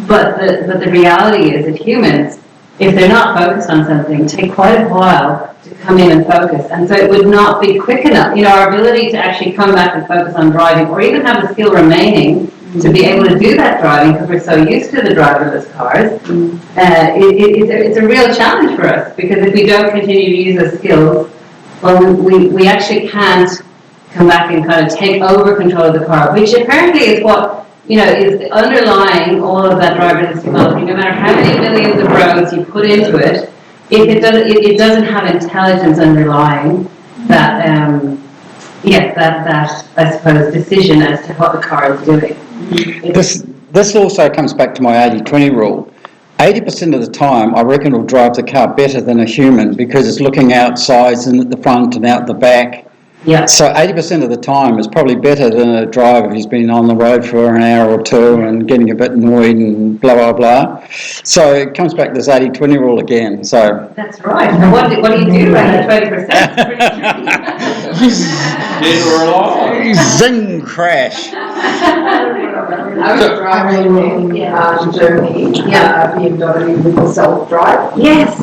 S8: But the reality is that humans, if they're not focused on something, take quite a while to come in and focus. And so it would not be quick enough. Our ability to actually come back and focus on driving, or even have the skill remaining to be able to do that driving, because we're so used to the driverless cars, it's a real challenge for us, because if we don't continue to use those skills, well, we actually can't come back and kind of take over control of the car, which apparently is what is underlying all of that driverless technology. No matter how many millions of roads you put into it, if it doesn't have intelligence underlying that, that I suppose decision as to what the car is doing.
S1: This also comes back to my 80-20 rule. 80% of the time, I reckon it'll drive the car better than a human, because it's looking outside and at the front and out the back.
S8: Yeah.
S1: So 80% of the time is probably better than a driver who's been on the road for an hour or two and getting a bit annoyed and blah, blah, blah. So it comes back to this 80-20 rule again. So
S8: That's right. And what do you do about the 20%?
S3: Dead or alive?
S1: zing crash.
S7: I was driving in Germany, BMW with the self-drive.
S8: Yes.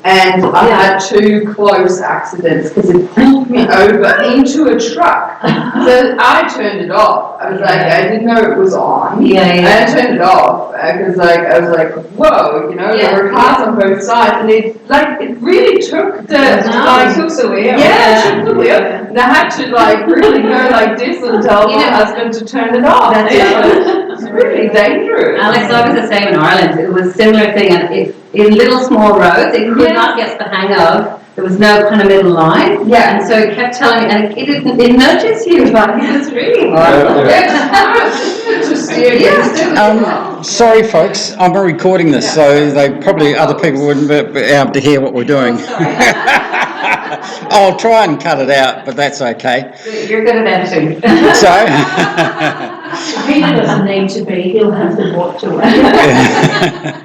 S7: and I had 2 close accidents because it pulled me over into a truck. So I turned it off. I was like, I didn't know it was on.
S8: Yeah, yeah.
S7: And I turned it off because I was like, whoa, there were cars on both sides, and it really took the
S8: took the wheel.
S7: Yeah, it took the wheel. And I had to really go like this and tell my husband to turn it off. It's really dangerous.
S8: Alex, I was the same in Ireland. It was a similar thing, and in little small roads, it could not get the hang of. There was no kind of middle line.
S7: Yeah.
S8: And so it kept telling me, and it nudges you, like, it's really hard.
S1: Sorry folks, I'm recording this, so other people wouldn't be able to hear what we're doing. I'll try and cut it out, but that's okay.
S8: You're good at editing.
S1: So,
S2: He doesn't need to be, he'll have the bot to it.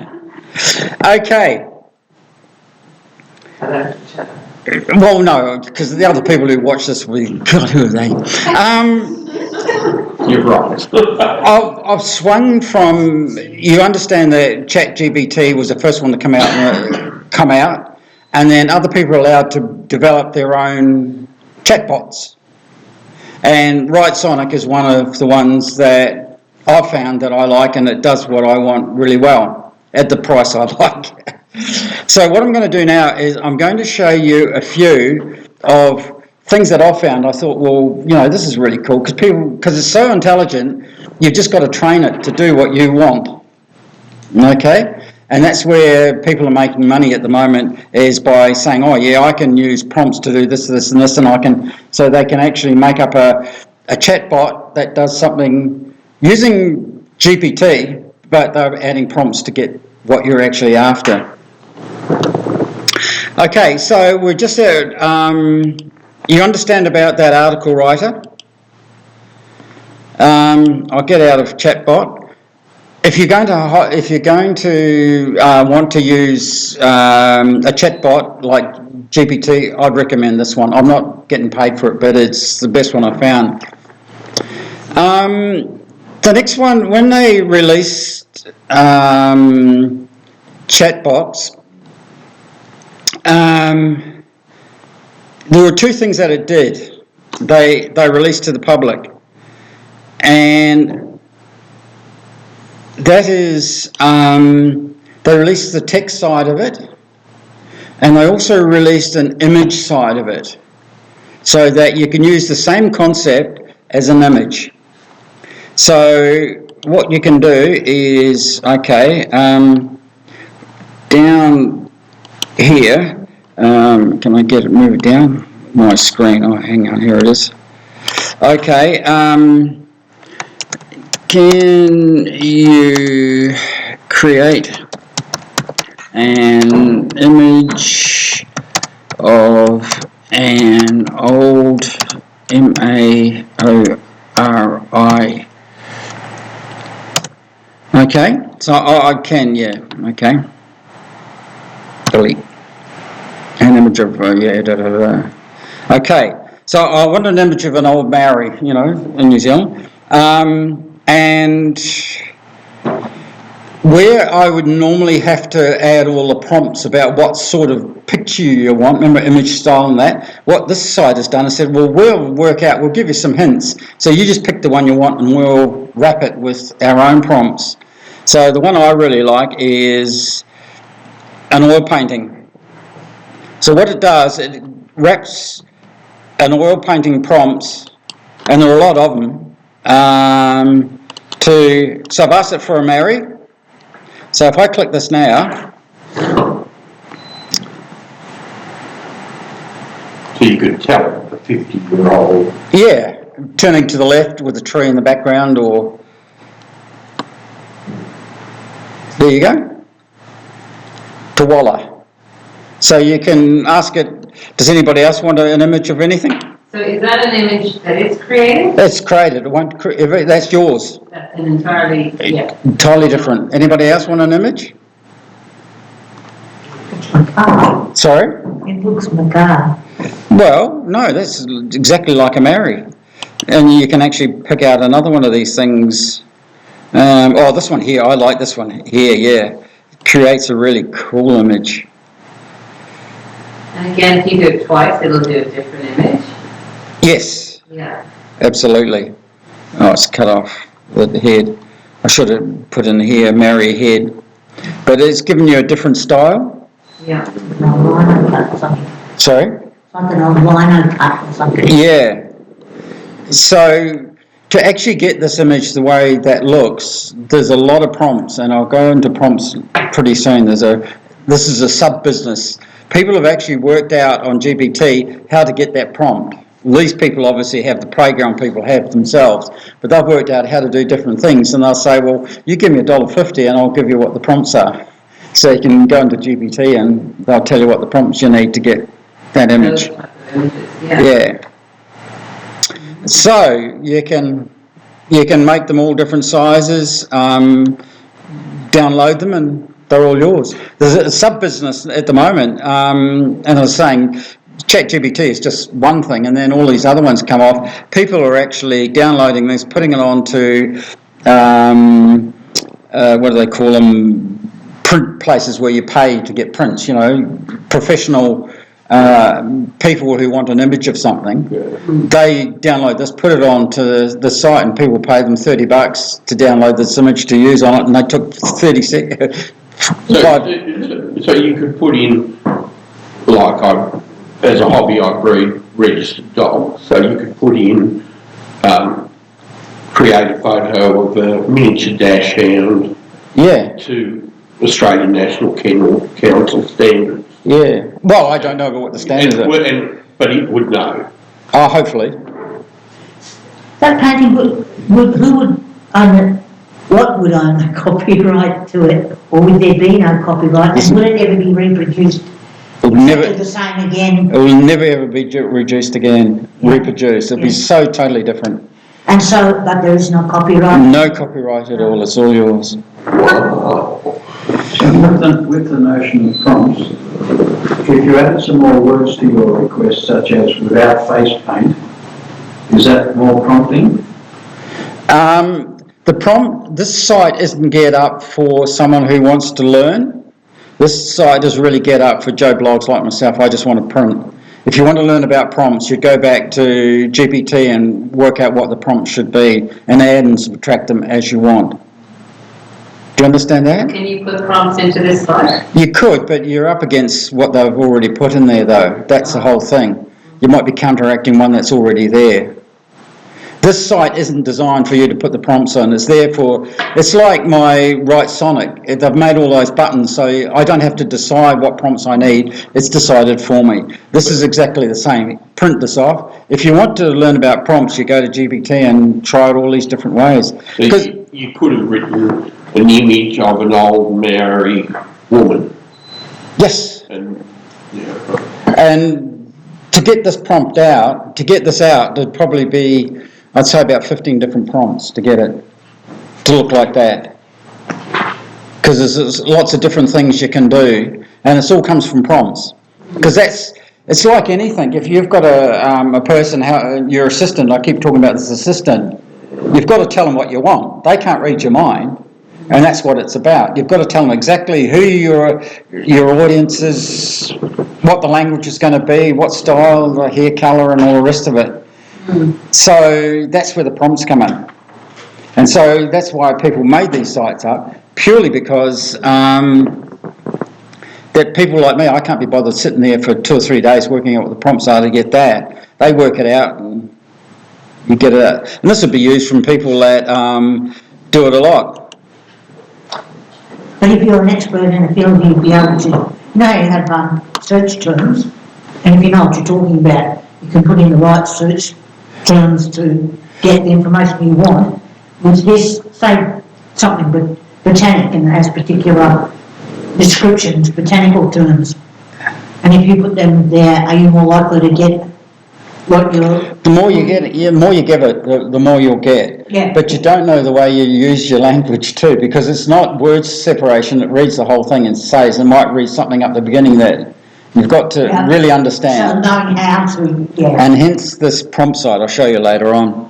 S1: okay. Well, no, because the other people who watch this will be, God, who are they?
S3: You're right.
S1: I've swung from, you understand that ChatGPT was the first one to come out, and then other people are allowed to develop their own chatbots. And Right Sonic is one of the ones that I've found that I like, and it does what I want really well at the price I like. So what I'm going to do now is I'm going to show you a few of things that I've found. I thought, well, this is really cool because it's so intelligent, you've just got to train it to do what you want. Okay? And that's where people are making money at the moment, is by saying, oh yeah, I can use prompts to do this, this and this, and so they can actually make up a chatbot that does something using GPT, but they're adding prompts to get what you're actually after. Okay, so we're just there. You understand about that article writer? I'll get out of chatbot. If you're going to want to use a chatbot like GPT, I'd recommend this one. I'm not getting paid for it, but it's the best one I found. The next one, when they released chatbots, there were 2 things that it did. They released to the public, and that is they released the text side of it, and they also released an image side of it, so that you can use the same concept as an image. So what you can do is, down here, can I get it moved down? My screen, oh hang on, here it is. Okay, can you create an image of an old MAORI? Okay, so I can, yeah, okay. Delete. An image of, Okay, so I want an image of an old Maori, in New Zealand. And where I would normally have to add all the prompts about what sort of picture you want, remember image style and that, what this site has done is said, well, we'll give you some hints. So you just pick the one you want and we'll wrap it with our own prompts. So the one I really like is an oil painting. So what it does, it wraps an oil painting prompts, and there are a lot of them, so I've asked it for a Maori. So if I click this now.
S3: So you could tell the 50-year-old.
S1: Yeah, turning to the left with a tree in the background, or there you go. Tawala. So you can ask it, does anybody else want an image of anything?
S8: So is that an image that it's creating?
S1: It's created. It won't that's yours.
S8: That's an entirely,
S1: Entirely different. Anybody else want an image?
S2: It's macabre.
S1: Sorry?
S2: It looks macabre.
S1: Well, no, that's exactly like a Maori. And you can actually pick out another one of these things. This one here, I like this one here, yeah. It creates a really cool image.
S8: And again, if you do it twice, it'll do a different image.
S1: Yes,
S8: Yeah.
S1: absolutely. Oh, it's cut off the head. I should have put in here, marry head. But it's given you a different style.
S8: Yeah.
S2: An old lino cut or something.
S1: Sorry?
S2: Like an old lino cut or something.
S1: Yeah. So to actually get this image the way that looks, there's a lot of prompts, and I'll go into prompts pretty soon. This is a sub-business. People have actually worked out on GPT how to get that prompt. These people obviously have the playground people have themselves, but they've worked out how to do different things, and they'll say, well, you give me $1.50 and I'll give you what the prompts are. So you can go into GPT and they'll tell you what the prompts you need to get that image.
S8: Those type of images, yeah.
S1: Yeah. So you can make them all different sizes, download them, and they're all yours. There's a sub-business at the moment, and I was saying ChatGPT is just one thing, and then all these other ones come off. People are actually downloading this, putting it onto, what do they call them, print places where you pay to get prints, professional people who want an image of something. They download this, put it onto the site, and people pay them $30 to download this image to use on it, and they took 30 seconds.
S3: So you could put in, as a hobby, I breed registered dogs, so you could put in, create a photo of a miniature dash hound to Australian National Kennel Council standards.
S1: Yeah. Well, I don't know what the standards are.
S3: But it would know.
S1: Oh, hopefully.
S2: That painting, who would own it? What would own the copyright to it? Or would there be no copyright? And would it ever be reproduced?
S1: It will never,
S2: Exactly the same again?
S1: it will never ever be reduced again, reproduced. It'll be so totally different.
S2: And so, but there is no copyright?
S1: No copyright at all, it's all yours.
S4: So with the notion of prompts, if you added some more words to your request, such as without face paint, is that more prompting?
S1: This site isn't geared up for someone who wants to learn. This site is really geared up for Joe Blogs like myself. I just want to print. If you want to learn about prompts, you go back to GPT and work out what the prompt should be and add and subtract them as you want. Do you understand that?
S8: Can you put prompts into this site?
S1: You could, but you're up against what they've already put in there, though. That's the whole thing. You might be counteracting one that's already there. This site isn't designed for you to put the prompts on. It's like my Write Sonic. They've made all those buttons, so I don't have to decide what prompts I need. It's decided for me. This is exactly the same. Print this off. If you want to learn about prompts, you go to GPT and try it all these different ways.
S3: So you could have written an image of an old Maori woman.
S1: Yes.
S3: And
S1: to get this prompt out, there'd probably be, I'd say, about 15 different prompts to get it to look like that. Because there's lots of different things you can do, and it all comes from prompts. Because it's like anything. If you've got a person, your assistant, I keep talking about this assistant, you've got to tell them what you want. They can't read your mind, and that's what it's about. You've got to tell them exactly who your audience is, what the language is going to be, what style, the hair colour, and all the rest of it. So that's where the prompts come in. And so that's why people made these sites up, purely because that people like me, I can't be bothered sitting there for 2 or 3 days working out what the prompts are to get that. They work it out and you get it out. And this would be used from people that do it a lot.
S2: But if you're an expert in a field, you'd be able to, you have search terms, and if you know what you're talking about, you can put in the right search terms to get the information you want. With this, say something botanic and has particular descriptions, botanical terms, and if you put them there, are you more likely to get what you're...
S1: The more you get it, the more you give it, the more you'll get.
S2: Yeah.
S1: But you don't know the way you use your language too, because it's not word separation. It reads the whole thing and says, it might read something up the beginning that you've got to really understand.
S2: So knowing how to,
S1: And hence this prompt site I'll show you later on.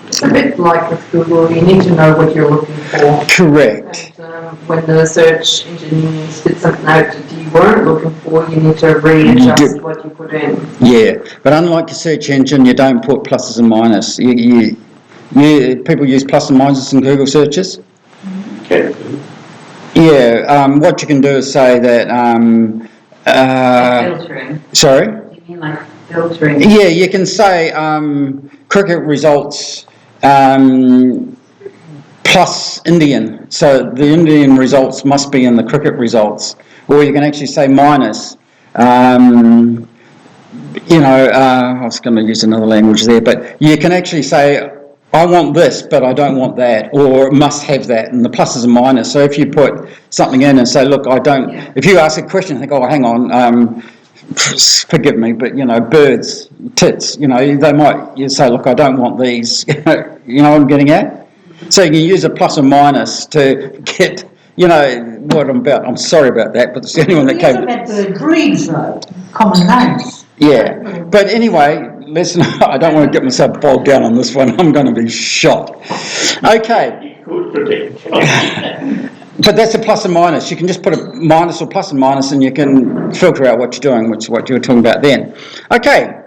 S7: It's a bit like with Google, you need to know what you're looking for.
S1: Correct.
S7: And, when the search engine spits something out, do you weren't looking for, you need to readjust what you put in.
S1: Yeah, but unlike your search engine, you don't put pluses and minuses. People use plus and minuses in Google searches.
S3: Okay.
S1: Yeah, what you can do is say that.
S8: Filtering.
S1: Sorry?
S8: You mean like filtering?
S1: Yeah, you can say cricket results plus Indian. So the Indian results must be in the cricket results. Or you can actually say minus. I was going to use another language there, but you can actually say, I want this, but I don't want that, or must have that, and the pluses and minuses. So if you put something in and say, look, I don't, if you ask a question, think, oh, hang on, forgive me, but, birds, tits, you say, look, I don't want these, you know what I'm getting at? So you can use a plus or minus to get, what I'm about. I'm sorry about that, but it's the only one that came.
S2: You had bird breeds though, common names.
S1: Yeah, but anyway, listen, I don't want to get myself bogged down on this one. I'm going to be shot. Okay. But that's a plus and minus. You can just put a minus or plus and minus and you can filter out what you're doing, which is what you were talking about then. Okay,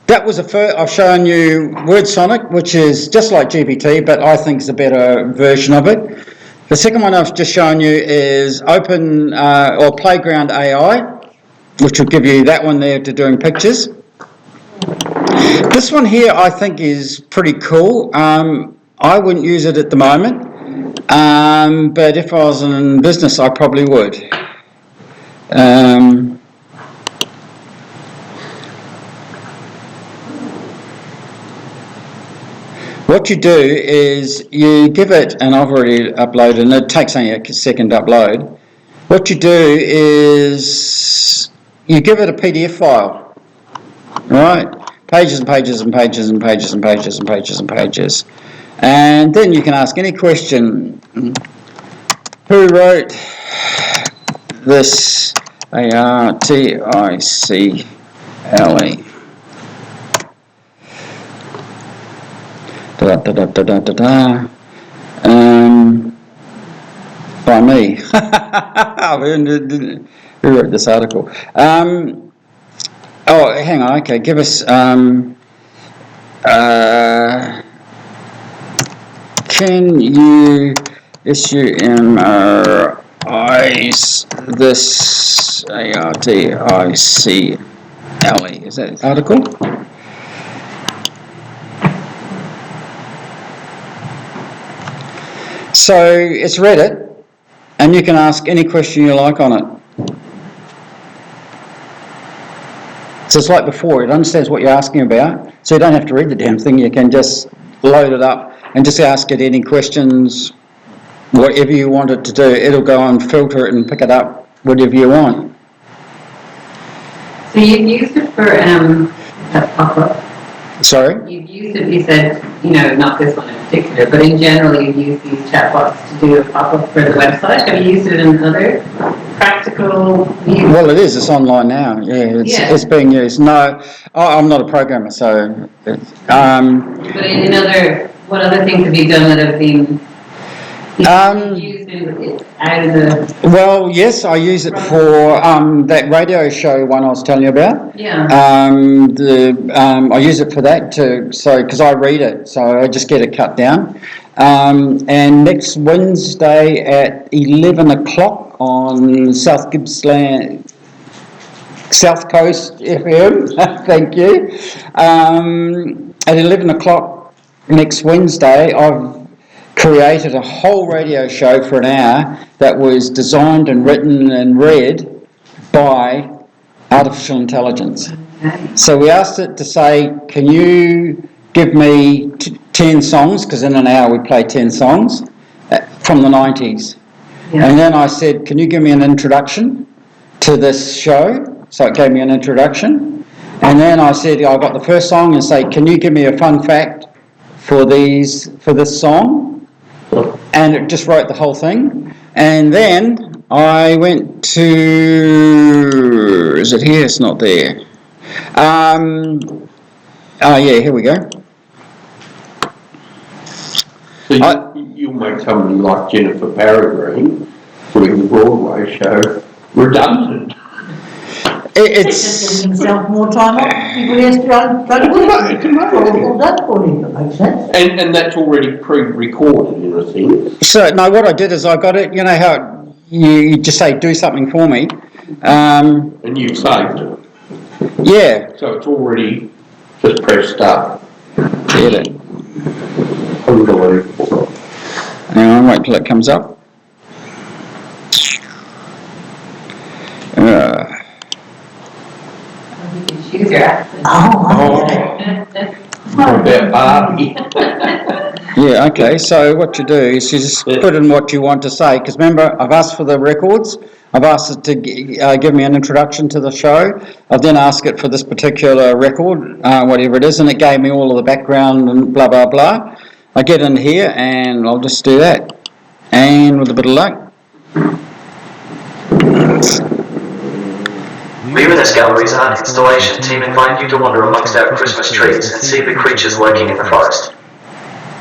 S1: that was I've shown you WordSonic, which is just like GPT, but I think is a better version of it. The second one I've just shown you is Open or Playground AI, which will give you that one there to doing pictures. This one here I think is pretty cool. I wouldn't use it at the moment, but if I was in business I probably would. What you do is you give it, and I've already uploaded, and it takes only a second to upload. What you do is you give it a PDF file, right? Pages and pages and pages and pages and pages and pages and pages. And then you can ask any question. Who wrote this ARTICLE? By me. Who wrote this article? Hang on. Okay, give us. Can you issue MRIs this ARTICLE? Is that the article? So it's read it, and you can ask any question you like on it. So it's like before, it understands what you're asking about, so you don't have to read the damn thing, you can just load it up and just ask it any questions, whatever you want it to do. It'll go and filter it and pick it up, whatever you want.
S8: So you've used it for that pop-up?
S1: Sorry?
S8: You've used it, you said, not this one in particular, but in general you've used these chatbots to do a pop-up for the website. Have you used it in other practical use?
S1: Well, it is. It's online now. Yeah, it's being used. No, I'm not a programmer, so...
S8: But what other things have you done that have been used out of the...
S1: Well, yes, I use it for that radio show one I was telling you about.
S8: Yeah.
S1: I use it for that because I read it, so I just get it cut down. And next Wednesday at 11 o'clock on South Gippsland, South Coast FM, thank you. At 11 o'clock next Wednesday, I've created a whole radio show for an hour that was designed and written and read by artificial intelligence.
S8: Okay.
S1: So we asked it to say, can you give me 10 songs, because in an hour we play 10 songs, from the 90s.
S8: Yeah.
S1: And then I said, can you give me an introduction to this show? So it gave me an introduction. And then I said, I got the first song, and say, can you give me a fun fact for this song? And it just wrote the whole thing. And then I went to... Is it here? It's not there. Here we go.
S3: So you'll make somebody like Jennifer Peregrine doing the Broadway show redundant.
S2: Just giving himself more time off, people has to all that for him, that makes sense.
S3: And that's already pre-recorded in a sense.
S1: So, no, what I did is I got it, you know how you just say, do something for me.
S3: And you've saved it.
S1: Yeah.
S3: So it's already just press start.
S1: Get it.
S3: Unbelievable.
S1: Hang on, wait till it comes up.
S8: Choose your accent.
S3: What about Barbie?
S1: Yeah, okay, so what you do is you just put in what you want to say, because remember, I've asked for the records, I've asked it to give me an introduction to the show, I've then asked it for this particular record, whatever it is, and it gave me all of the background and blah, blah, blah. I get in here and I'll just do that, and with a bit of luck.
S9: Luminous Gallery's art installation team invite you to wander amongst our Christmas trees and see the creatures lurking in the forest.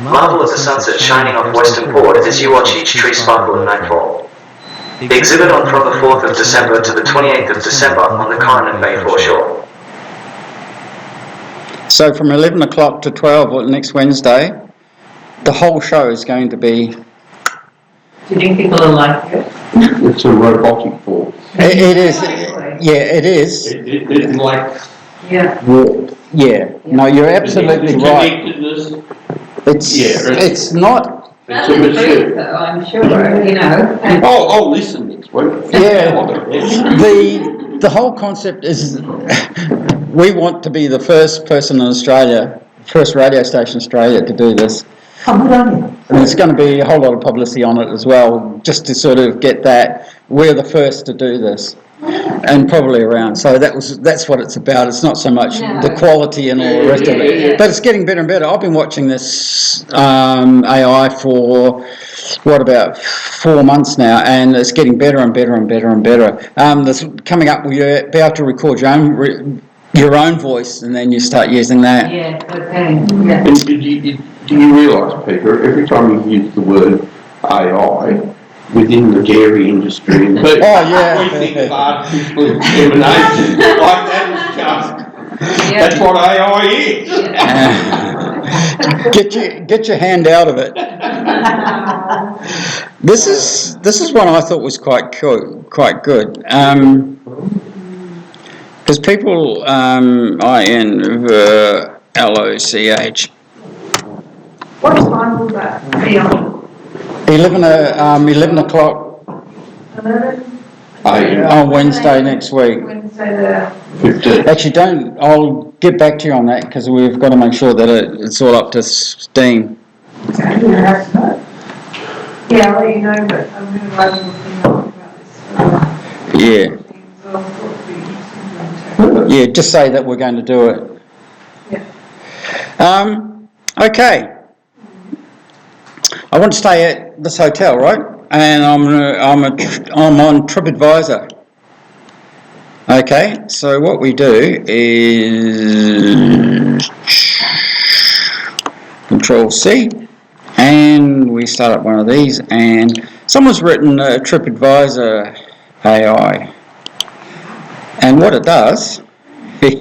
S9: Marvel at the sunset shining off Western Port as you watch each tree sparkle at nightfall. The exhibit on from the 4th of December to the 28th of December on the Coronat Bay foreshore.
S1: So from 11 o'clock to 12 next Wednesday, the whole show is going to be...
S8: Do you think people will like it?
S3: It's a robotic force.
S1: It is, yeah, it is.
S3: It's like
S8: Yeah.
S3: warp.
S1: Yeah, no, you're absolutely
S3: The
S1: right.
S3: connectedness.
S1: It's not...
S3: It's a machine.
S8: Though, I'm sure, you know.
S3: I'll listen next week.
S1: Yeah, the whole concept is we want to be the first person in Australia, first radio station in Australia to do this.
S2: Oh, good on you.
S1: And there's going to be a whole lot of publicity on it as well, just to sort of get that we're the first to do this, and probably around. So that's what it's about. It's not so much the quality and all the rest of it, but it's getting better and better. I've been watching this AI for about 4 months now, and it's getting better and better and better and better. There's coming up where you'll be able to record your own voice, and then you start using that.
S8: Yeah, okay. Yeah.
S3: And do you realise, Peter, every time you use the word AI within the dairy industry, we think of artificial insemination. Like that is just, that's what AI is.
S1: Get your hand out of it. This is one I thought was quite cool, quite good. Because people INVLOCH.
S5: What time will that be on?
S1: 11 o'clock
S5: 11?
S1: on Wednesday next week.
S5: Wednesday the
S3: 15.
S1: Actually, I'll get back to you on that because we've got to make sure that it's all up to steam.
S5: Okay, yeah, I'll let you know, but I'm going to write a little thing about this.
S1: Yeah.
S5: So I thought it'd be interesting.
S1: Yeah, just say that we're going to do it.
S5: Yeah.
S1: Okay. I want to stay at this hotel, right? And I'm on TripAdvisor. Okay, so what we do is Control C, and we start up one of these, and someone's written a TripAdvisor AI, and what it does,
S3: Just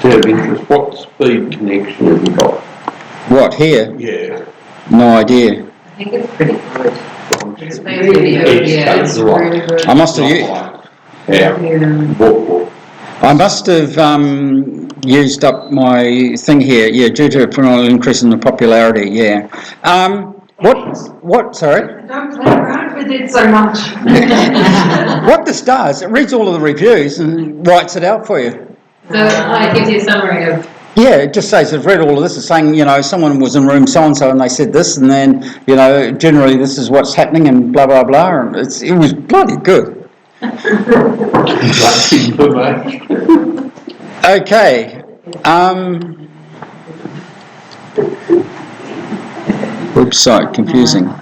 S3: out of interest, what speed connection have you got?
S1: what here?
S3: Yeah.
S1: No idea.
S8: I think it's pretty good.
S3: It's
S8: really good, yeah, it's really good.
S1: I must have used. I must have used up my thing here. Yeah, due to a phenomenal increase in the popularity. Yeah. What? Sorry.
S8: Don't play around with it so much.
S1: What this does, it reads all of the reviews and writes it out for you.
S8: So it gives you a summary of.
S1: Yeah, it just says, I've read all of this. It's saying, someone was in room so-and-so and they said this, and then, generally this is what's happening and blah, blah, blah. And it was bloody good. Okay. Website, confusing.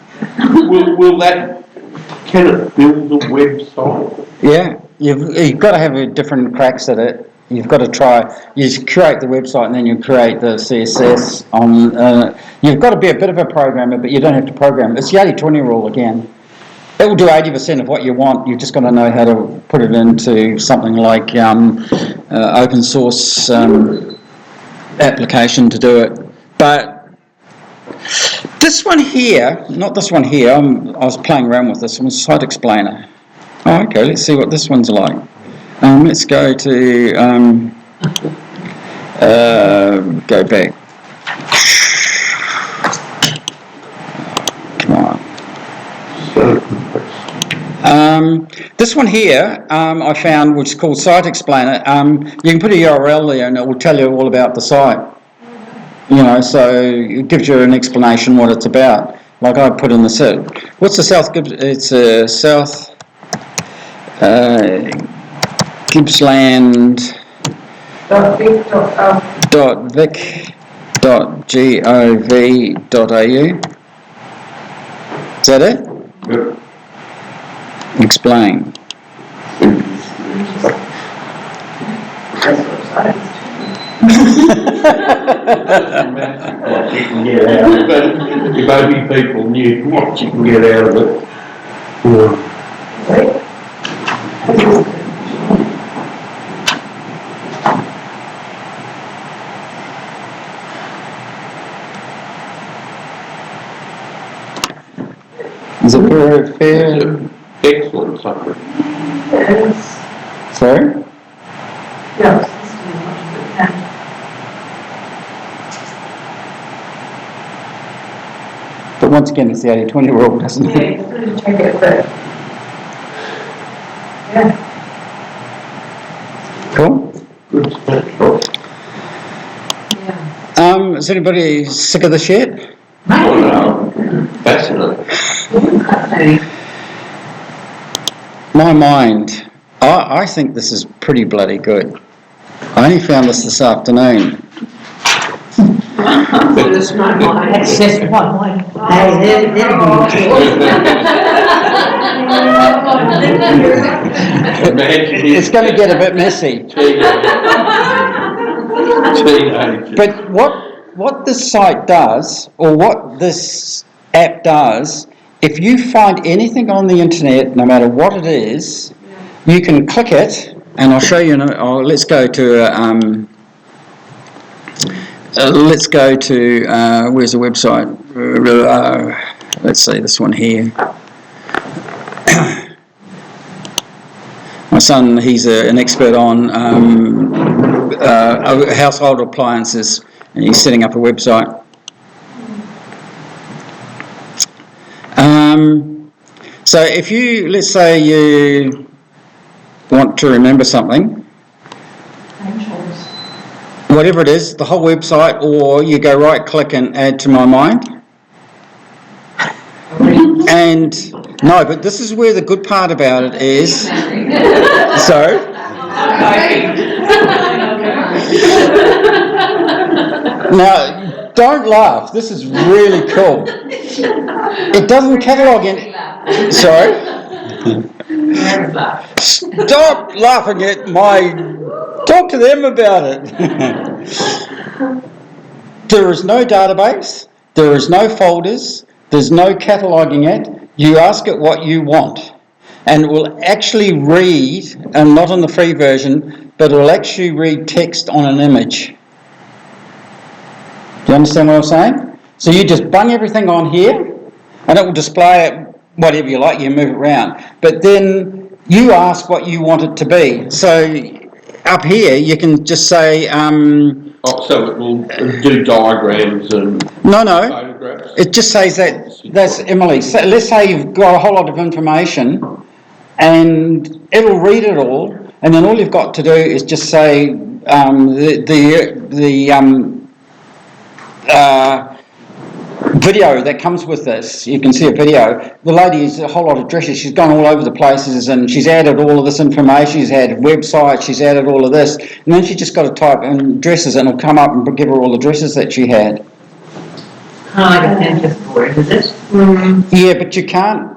S3: Can it build a website?
S1: Yeah, you've got to have different cracks at it. You've got to try. You create the website and then you create the CSS on. You've got to be a bit of a programmer, but you don't have to program. It's the 80-20 rule again. It will do 80% of what you want. You've just got to know how to put it into something like open source application to do it. But this one here, not this one here. I was playing around with this one. Site Explainer. Oh, okay. Let's see what this one's like. Let's go to, go back. Come on. This one here, I found, which is called Site Explainer. You can put a URL there and it will tell you all about the site. You know, so it gives you an explanation what it's about. Like I put in the set. What's the South Gibbs? It's a South Gippsland .vic.gov.au. Is that it?
S3: Yep.
S1: Explain.
S3: What you can get out of it, but if only people knew what you can get out of it.
S1: Is it very fair?
S3: Excellent summary.
S5: Yes.
S1: Sorry?
S5: Yeah, it's listening as much as it can.
S1: But once again, it's the 80-20 rule, doesn't
S5: Yeah,
S1: it?
S5: it's good to check it, but. Yeah.
S1: Cool.
S3: Good snapshot.
S1: Is anybody sick of this yet?
S3: Oh no, fascinating.
S1: My mind, I think this is pretty bloody good. I only found this afternoon.
S6: It's not mine.
S2: That's just one way. Hey, they're
S3: Imagine
S1: It's going to get a bit messy.
S3: Teenagers.
S1: But what this site does, or what this app does, if you find anything on the internet, no matter what it is, you can click it, and I'll show you. Let's go to. Where's the website? Let's see this one here. My son, he's an expert on household appliances, and he's setting up a website. So if you, let's say you want to remember something, whatever it is, the whole website, or you go right click and add to my mind. And no, but this is where the good part about it is. So. Now, don't laugh. This is really cool. It doesn't catalogue in. Sorry. Stop laughing at my. Talk to them about it. There is no database. There is no folders. There's no cataloguing it. You ask it what you want, and it will actually read, and not on the free version, but it will actually read text on an image. Do you understand what I'm saying? So you just bung everything on here, and it will display it whatever you like. You move it around, but then you ask what you want it to be. So up here, you can just say.
S3: So it will do diagrams and
S1: No.
S3: photographs?
S1: It just says that's Emily. So let's say you've got a whole lot of information, and it'll read it all, and then all you've got to do is just say video that comes with this. You can see a video. The lady has a whole lot of dresses. She's gone all over the places, and she's added all of this information. She's added websites. She's added all of this, and then she just got to type in dresses, and it'll come up and give her all the dresses that she had.
S8: Kind of like a Pinterest board, is it?
S1: Yeah, but you can't.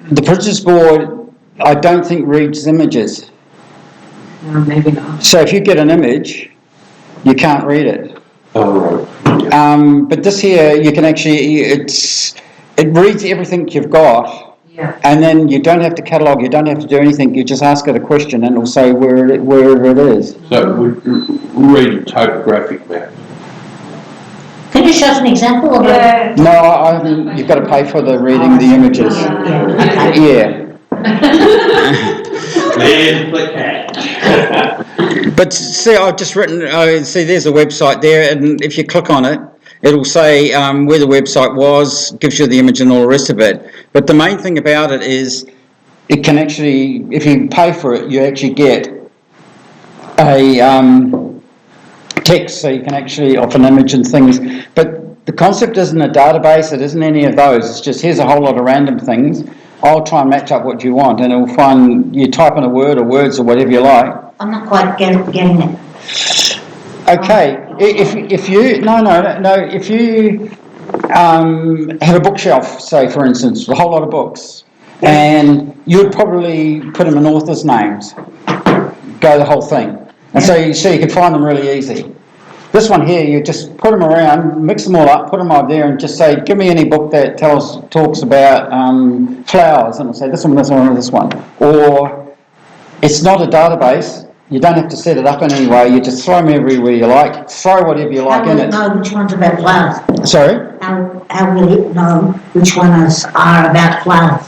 S1: The Pinterest board, I don't think reads images.
S8: No, maybe not.
S1: So if you get an image, you can't read it.
S3: Oh, right.
S1: But this here, you can actually, it reads everything you've got,
S8: Yeah.
S1: and then you don't have to catalogue, you don't have to do anything, you just ask it a question and it'll say wherever it is.
S3: So we read a topographic map.
S2: Can you show us an example of it?
S1: No, I haven't, you've got to pay for the reading the images.
S2: Yeah, okay.
S1: Yeah.
S3: There's the catch.
S1: But see, I've just written, see there's a website there, and if you click on it, it'll say where the website was, gives you the image and all the rest of it. But the main thing about it is it can actually, if you pay for it, you actually get a text, so you can actually off an image and things. But the concept isn't a database, it isn't any of those, it's just here's a whole lot of random things. I'll try and match up what you want, and it'll find, you type in a word or words or whatever you like.
S2: I'm not quite getting it.
S1: Okay, if you if you had a bookshelf, say for instance, with a whole lot of books, and you'd probably put them in authors' names, go the whole thing, and so you could find them really easy. This one here, you just put them around, mix them all up, put them up there, and just say, give me any book that talks about flowers, and it'll say this one, this one, this one. Or it's not a database. You don't have to set it up in any way. You just throw them everywhere you like. Throw whatever you like in it.
S2: How will it know which one's about flowers?
S1: Sorry?
S2: How will it know which ones are about flowers?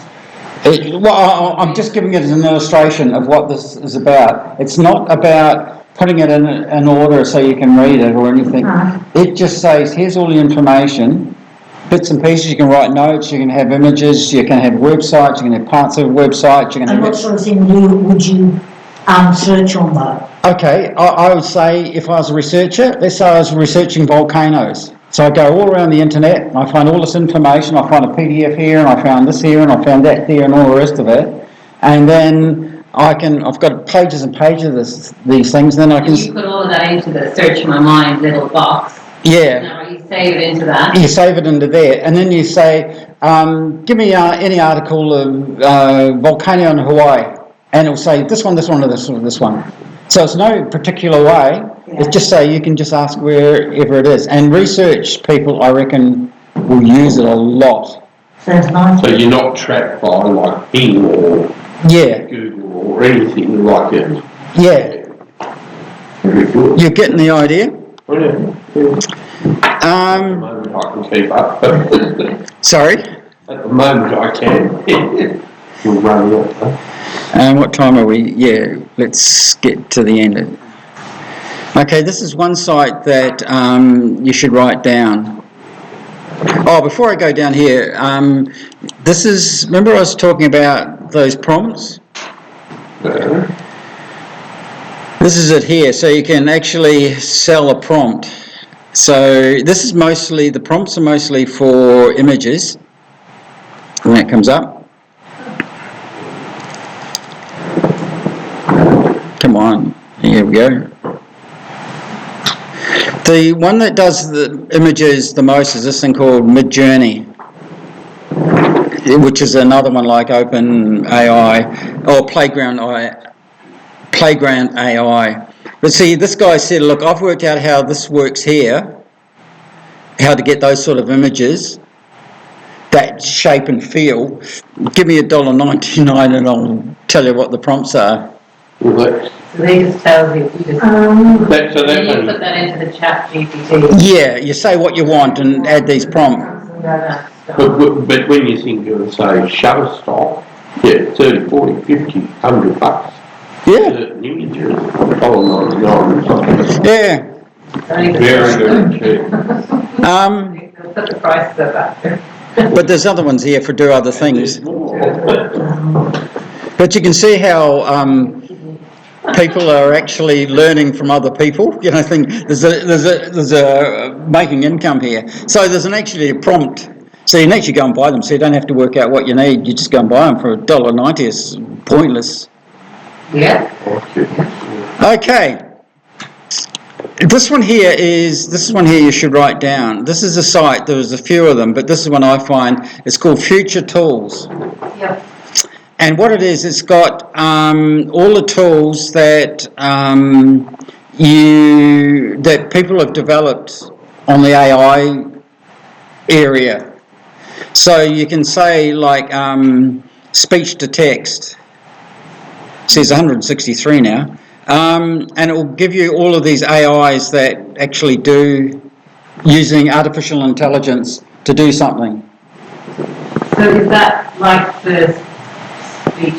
S1: Well, I'm just giving it as an illustration of what this is about. It's not about putting it in order so you can read it or anything.
S2: Right.
S1: It just says, here's all the information, bits and pieces. You can write notes, you can have images, you can have websites, you can have parts of websites. You can
S2: And
S1: have
S2: what sort of thing would you search on though?
S1: Okay, I would say if I was a researcher, let's say I was researching volcanoes. So I go all around the internet and I find all this information, I find a PDF here and I found this here and I found that there and all the rest of it. And then I've got pages and pages of these things, then I can...
S8: And you put all of that into the search my mind little box.
S1: Yeah.
S8: Now you save it into that.
S1: You save it into there, and then you say, give me any article of volcano in Hawaii, and it'll say this one, this one, or this one, this one. So it's no particular way. It's just say you can just ask wherever it is. And research people, I reckon, will use it a lot.
S2: Sounds nice.
S3: So you're not trapped by like Bing or Google or anything like it.
S1: Yeah.
S3: Very good.
S1: You're getting the idea?
S3: Brilliant. At the moment I can keep up.
S1: Sorry?
S3: At the moment I can. You'll run it up.
S1: And what time are we? Yeah, let's get to the end. Okay, this is one site that you should write down. Oh, before I go down here, this is, remember I was talking about those prompts? This is it here, so you can actually sell a prompt. So this is mostly, the prompts are mostly for images, when it comes up. Come on, here we go. The one that does the images the most is this thing called Midjourney, which is another one like OpenAI or Playground AI. But see, this guy said, look, I've worked out how this works here, how to get those sort of images, that shape and feel. Give me $1.99 and I'll tell you what the prompts are.
S3: Well,
S8: So they just tell you, you just,
S3: you
S8: put that into the ChatGPT.
S1: Yeah, you say what you want and add these prompts.
S3: but when you think of, say, Shutterstock, yeah, 30, 40, 50, $100.
S1: Yeah.
S3: Certain images, $1.99.
S1: Yeah.
S3: Very, very cheap.
S8: Put the prices up after.
S1: But there's other ones here for do other things.
S3: There's more.
S1: But you can see how people are actually learning from other people. You know, there's a making income here. So there's actually a prompt. So you can actually go and buy them. So you don't have to work out what you need. You just go and buy them for $1.90. It's pointless.
S8: Yeah.
S1: Okay. This one here you should write down. This is a site, there's a few of them, but this is one I find. It's called Future Tools.
S8: Yep.
S1: And what it is, it's got all the tools that that people have developed on the AI area. So you can say like speech to text. It says 163 now, and it will give you all of these AIs that actually do using artificial intelligence to do something.
S8: So is that like the speech,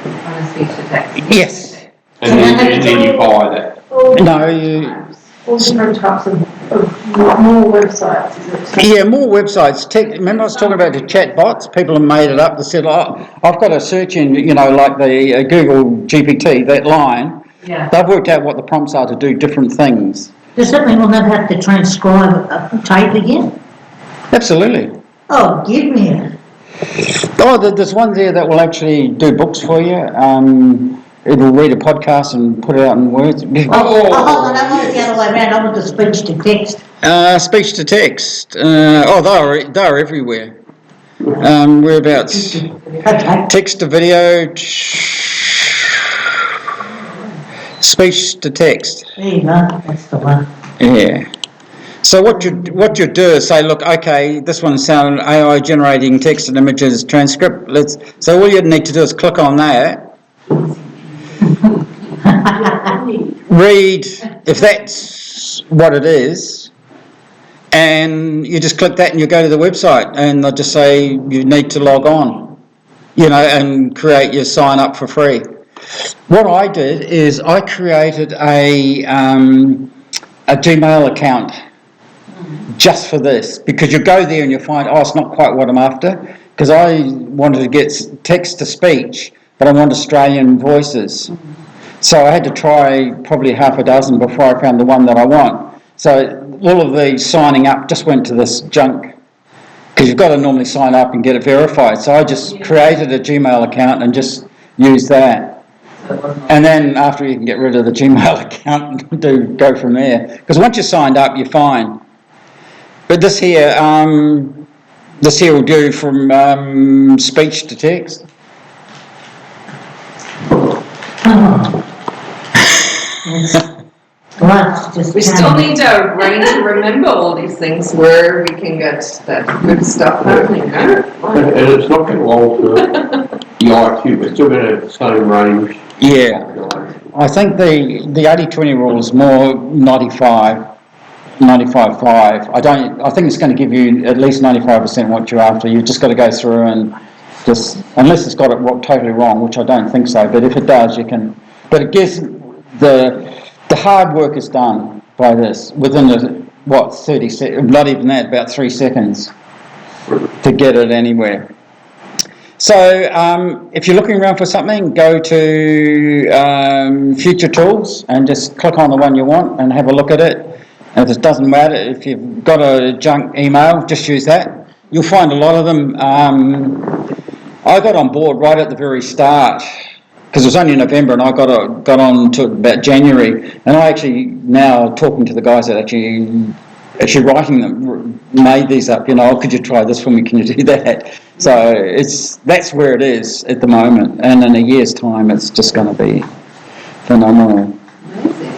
S8: kind of speech to text?
S1: Yes.
S3: And then you buy that.
S1: No, you...
S6: All different types of more websites, is it?
S1: Yeah, more websites. Remember I was talking about the chatbots? People have made it up. They said, oh, I've got a search engine, like the Google GPT, that line.
S8: Yeah.
S1: They've worked out what the prompts are to do different things.
S2: Does that mean we'll never have to transcribe a tape again?
S1: Absolutely.
S2: Oh, give me it.
S1: Oh, there's one there that will actually do books for you. It will read a podcast and put it out in words.
S2: Oh, hold on, I want it the other way around. I want the speech to text.
S1: Speech to text. They're everywhere. Whereabouts?
S2: Okay.
S1: Text to video. Speech to text.
S2: There you go, that's the one.
S1: Yeah. So what you do is say, look, okay, this one sound AI generating text and images transcript. So all you need to do is click on that. Read if that's what it is, and you just click that and you go to the website and they'll just say you need to log on, and create your sign up for free. What I did is I created a Gmail account just for this, because you go there and you find, it's not quite what I'm after, because I wanted to get text to speech, but I want Australian voices. So I had to try probably half a dozen before I found the one that I want. So all of the signing up just went to this junk, because you've got to normally sign up and get it verified. So I just created a Gmail account and just used that. And then after you can get rid of the Gmail account and go from there. Because once you're signed up, you're fine. But this here will do from speech to text.
S7: We still need our brain to remember all these things where we can get that good stuff happening, huh?
S3: And it's not going to alter the IQ, we're still going to have the same range.
S1: Yeah. I think the 80-20 rule is more 95-5. I think it's going to give you at least 95% what you're after. You've just got to go through and just, unless it's got it totally wrong, which I don't think so, but if it does, you can. But it gives the hard work is done by this within 30 seconds, not even that, about 3 seconds to get it anywhere. So if you're looking around for something, go to Future Tools and just click on the one you want and have a look at it. And if it doesn't matter, if you've got a junk email, just use that. You'll find a lot of them. I got on board right at the very start, because it was only November, and I got on to about January, and I actually now talking to the guys that actually writing them, made these up. Could you try this for me? Can you do that? So that's where it is at the moment, and in a year's time, it's just going to be phenomenal.
S8: Amazing.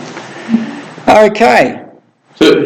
S1: Okay.
S3: So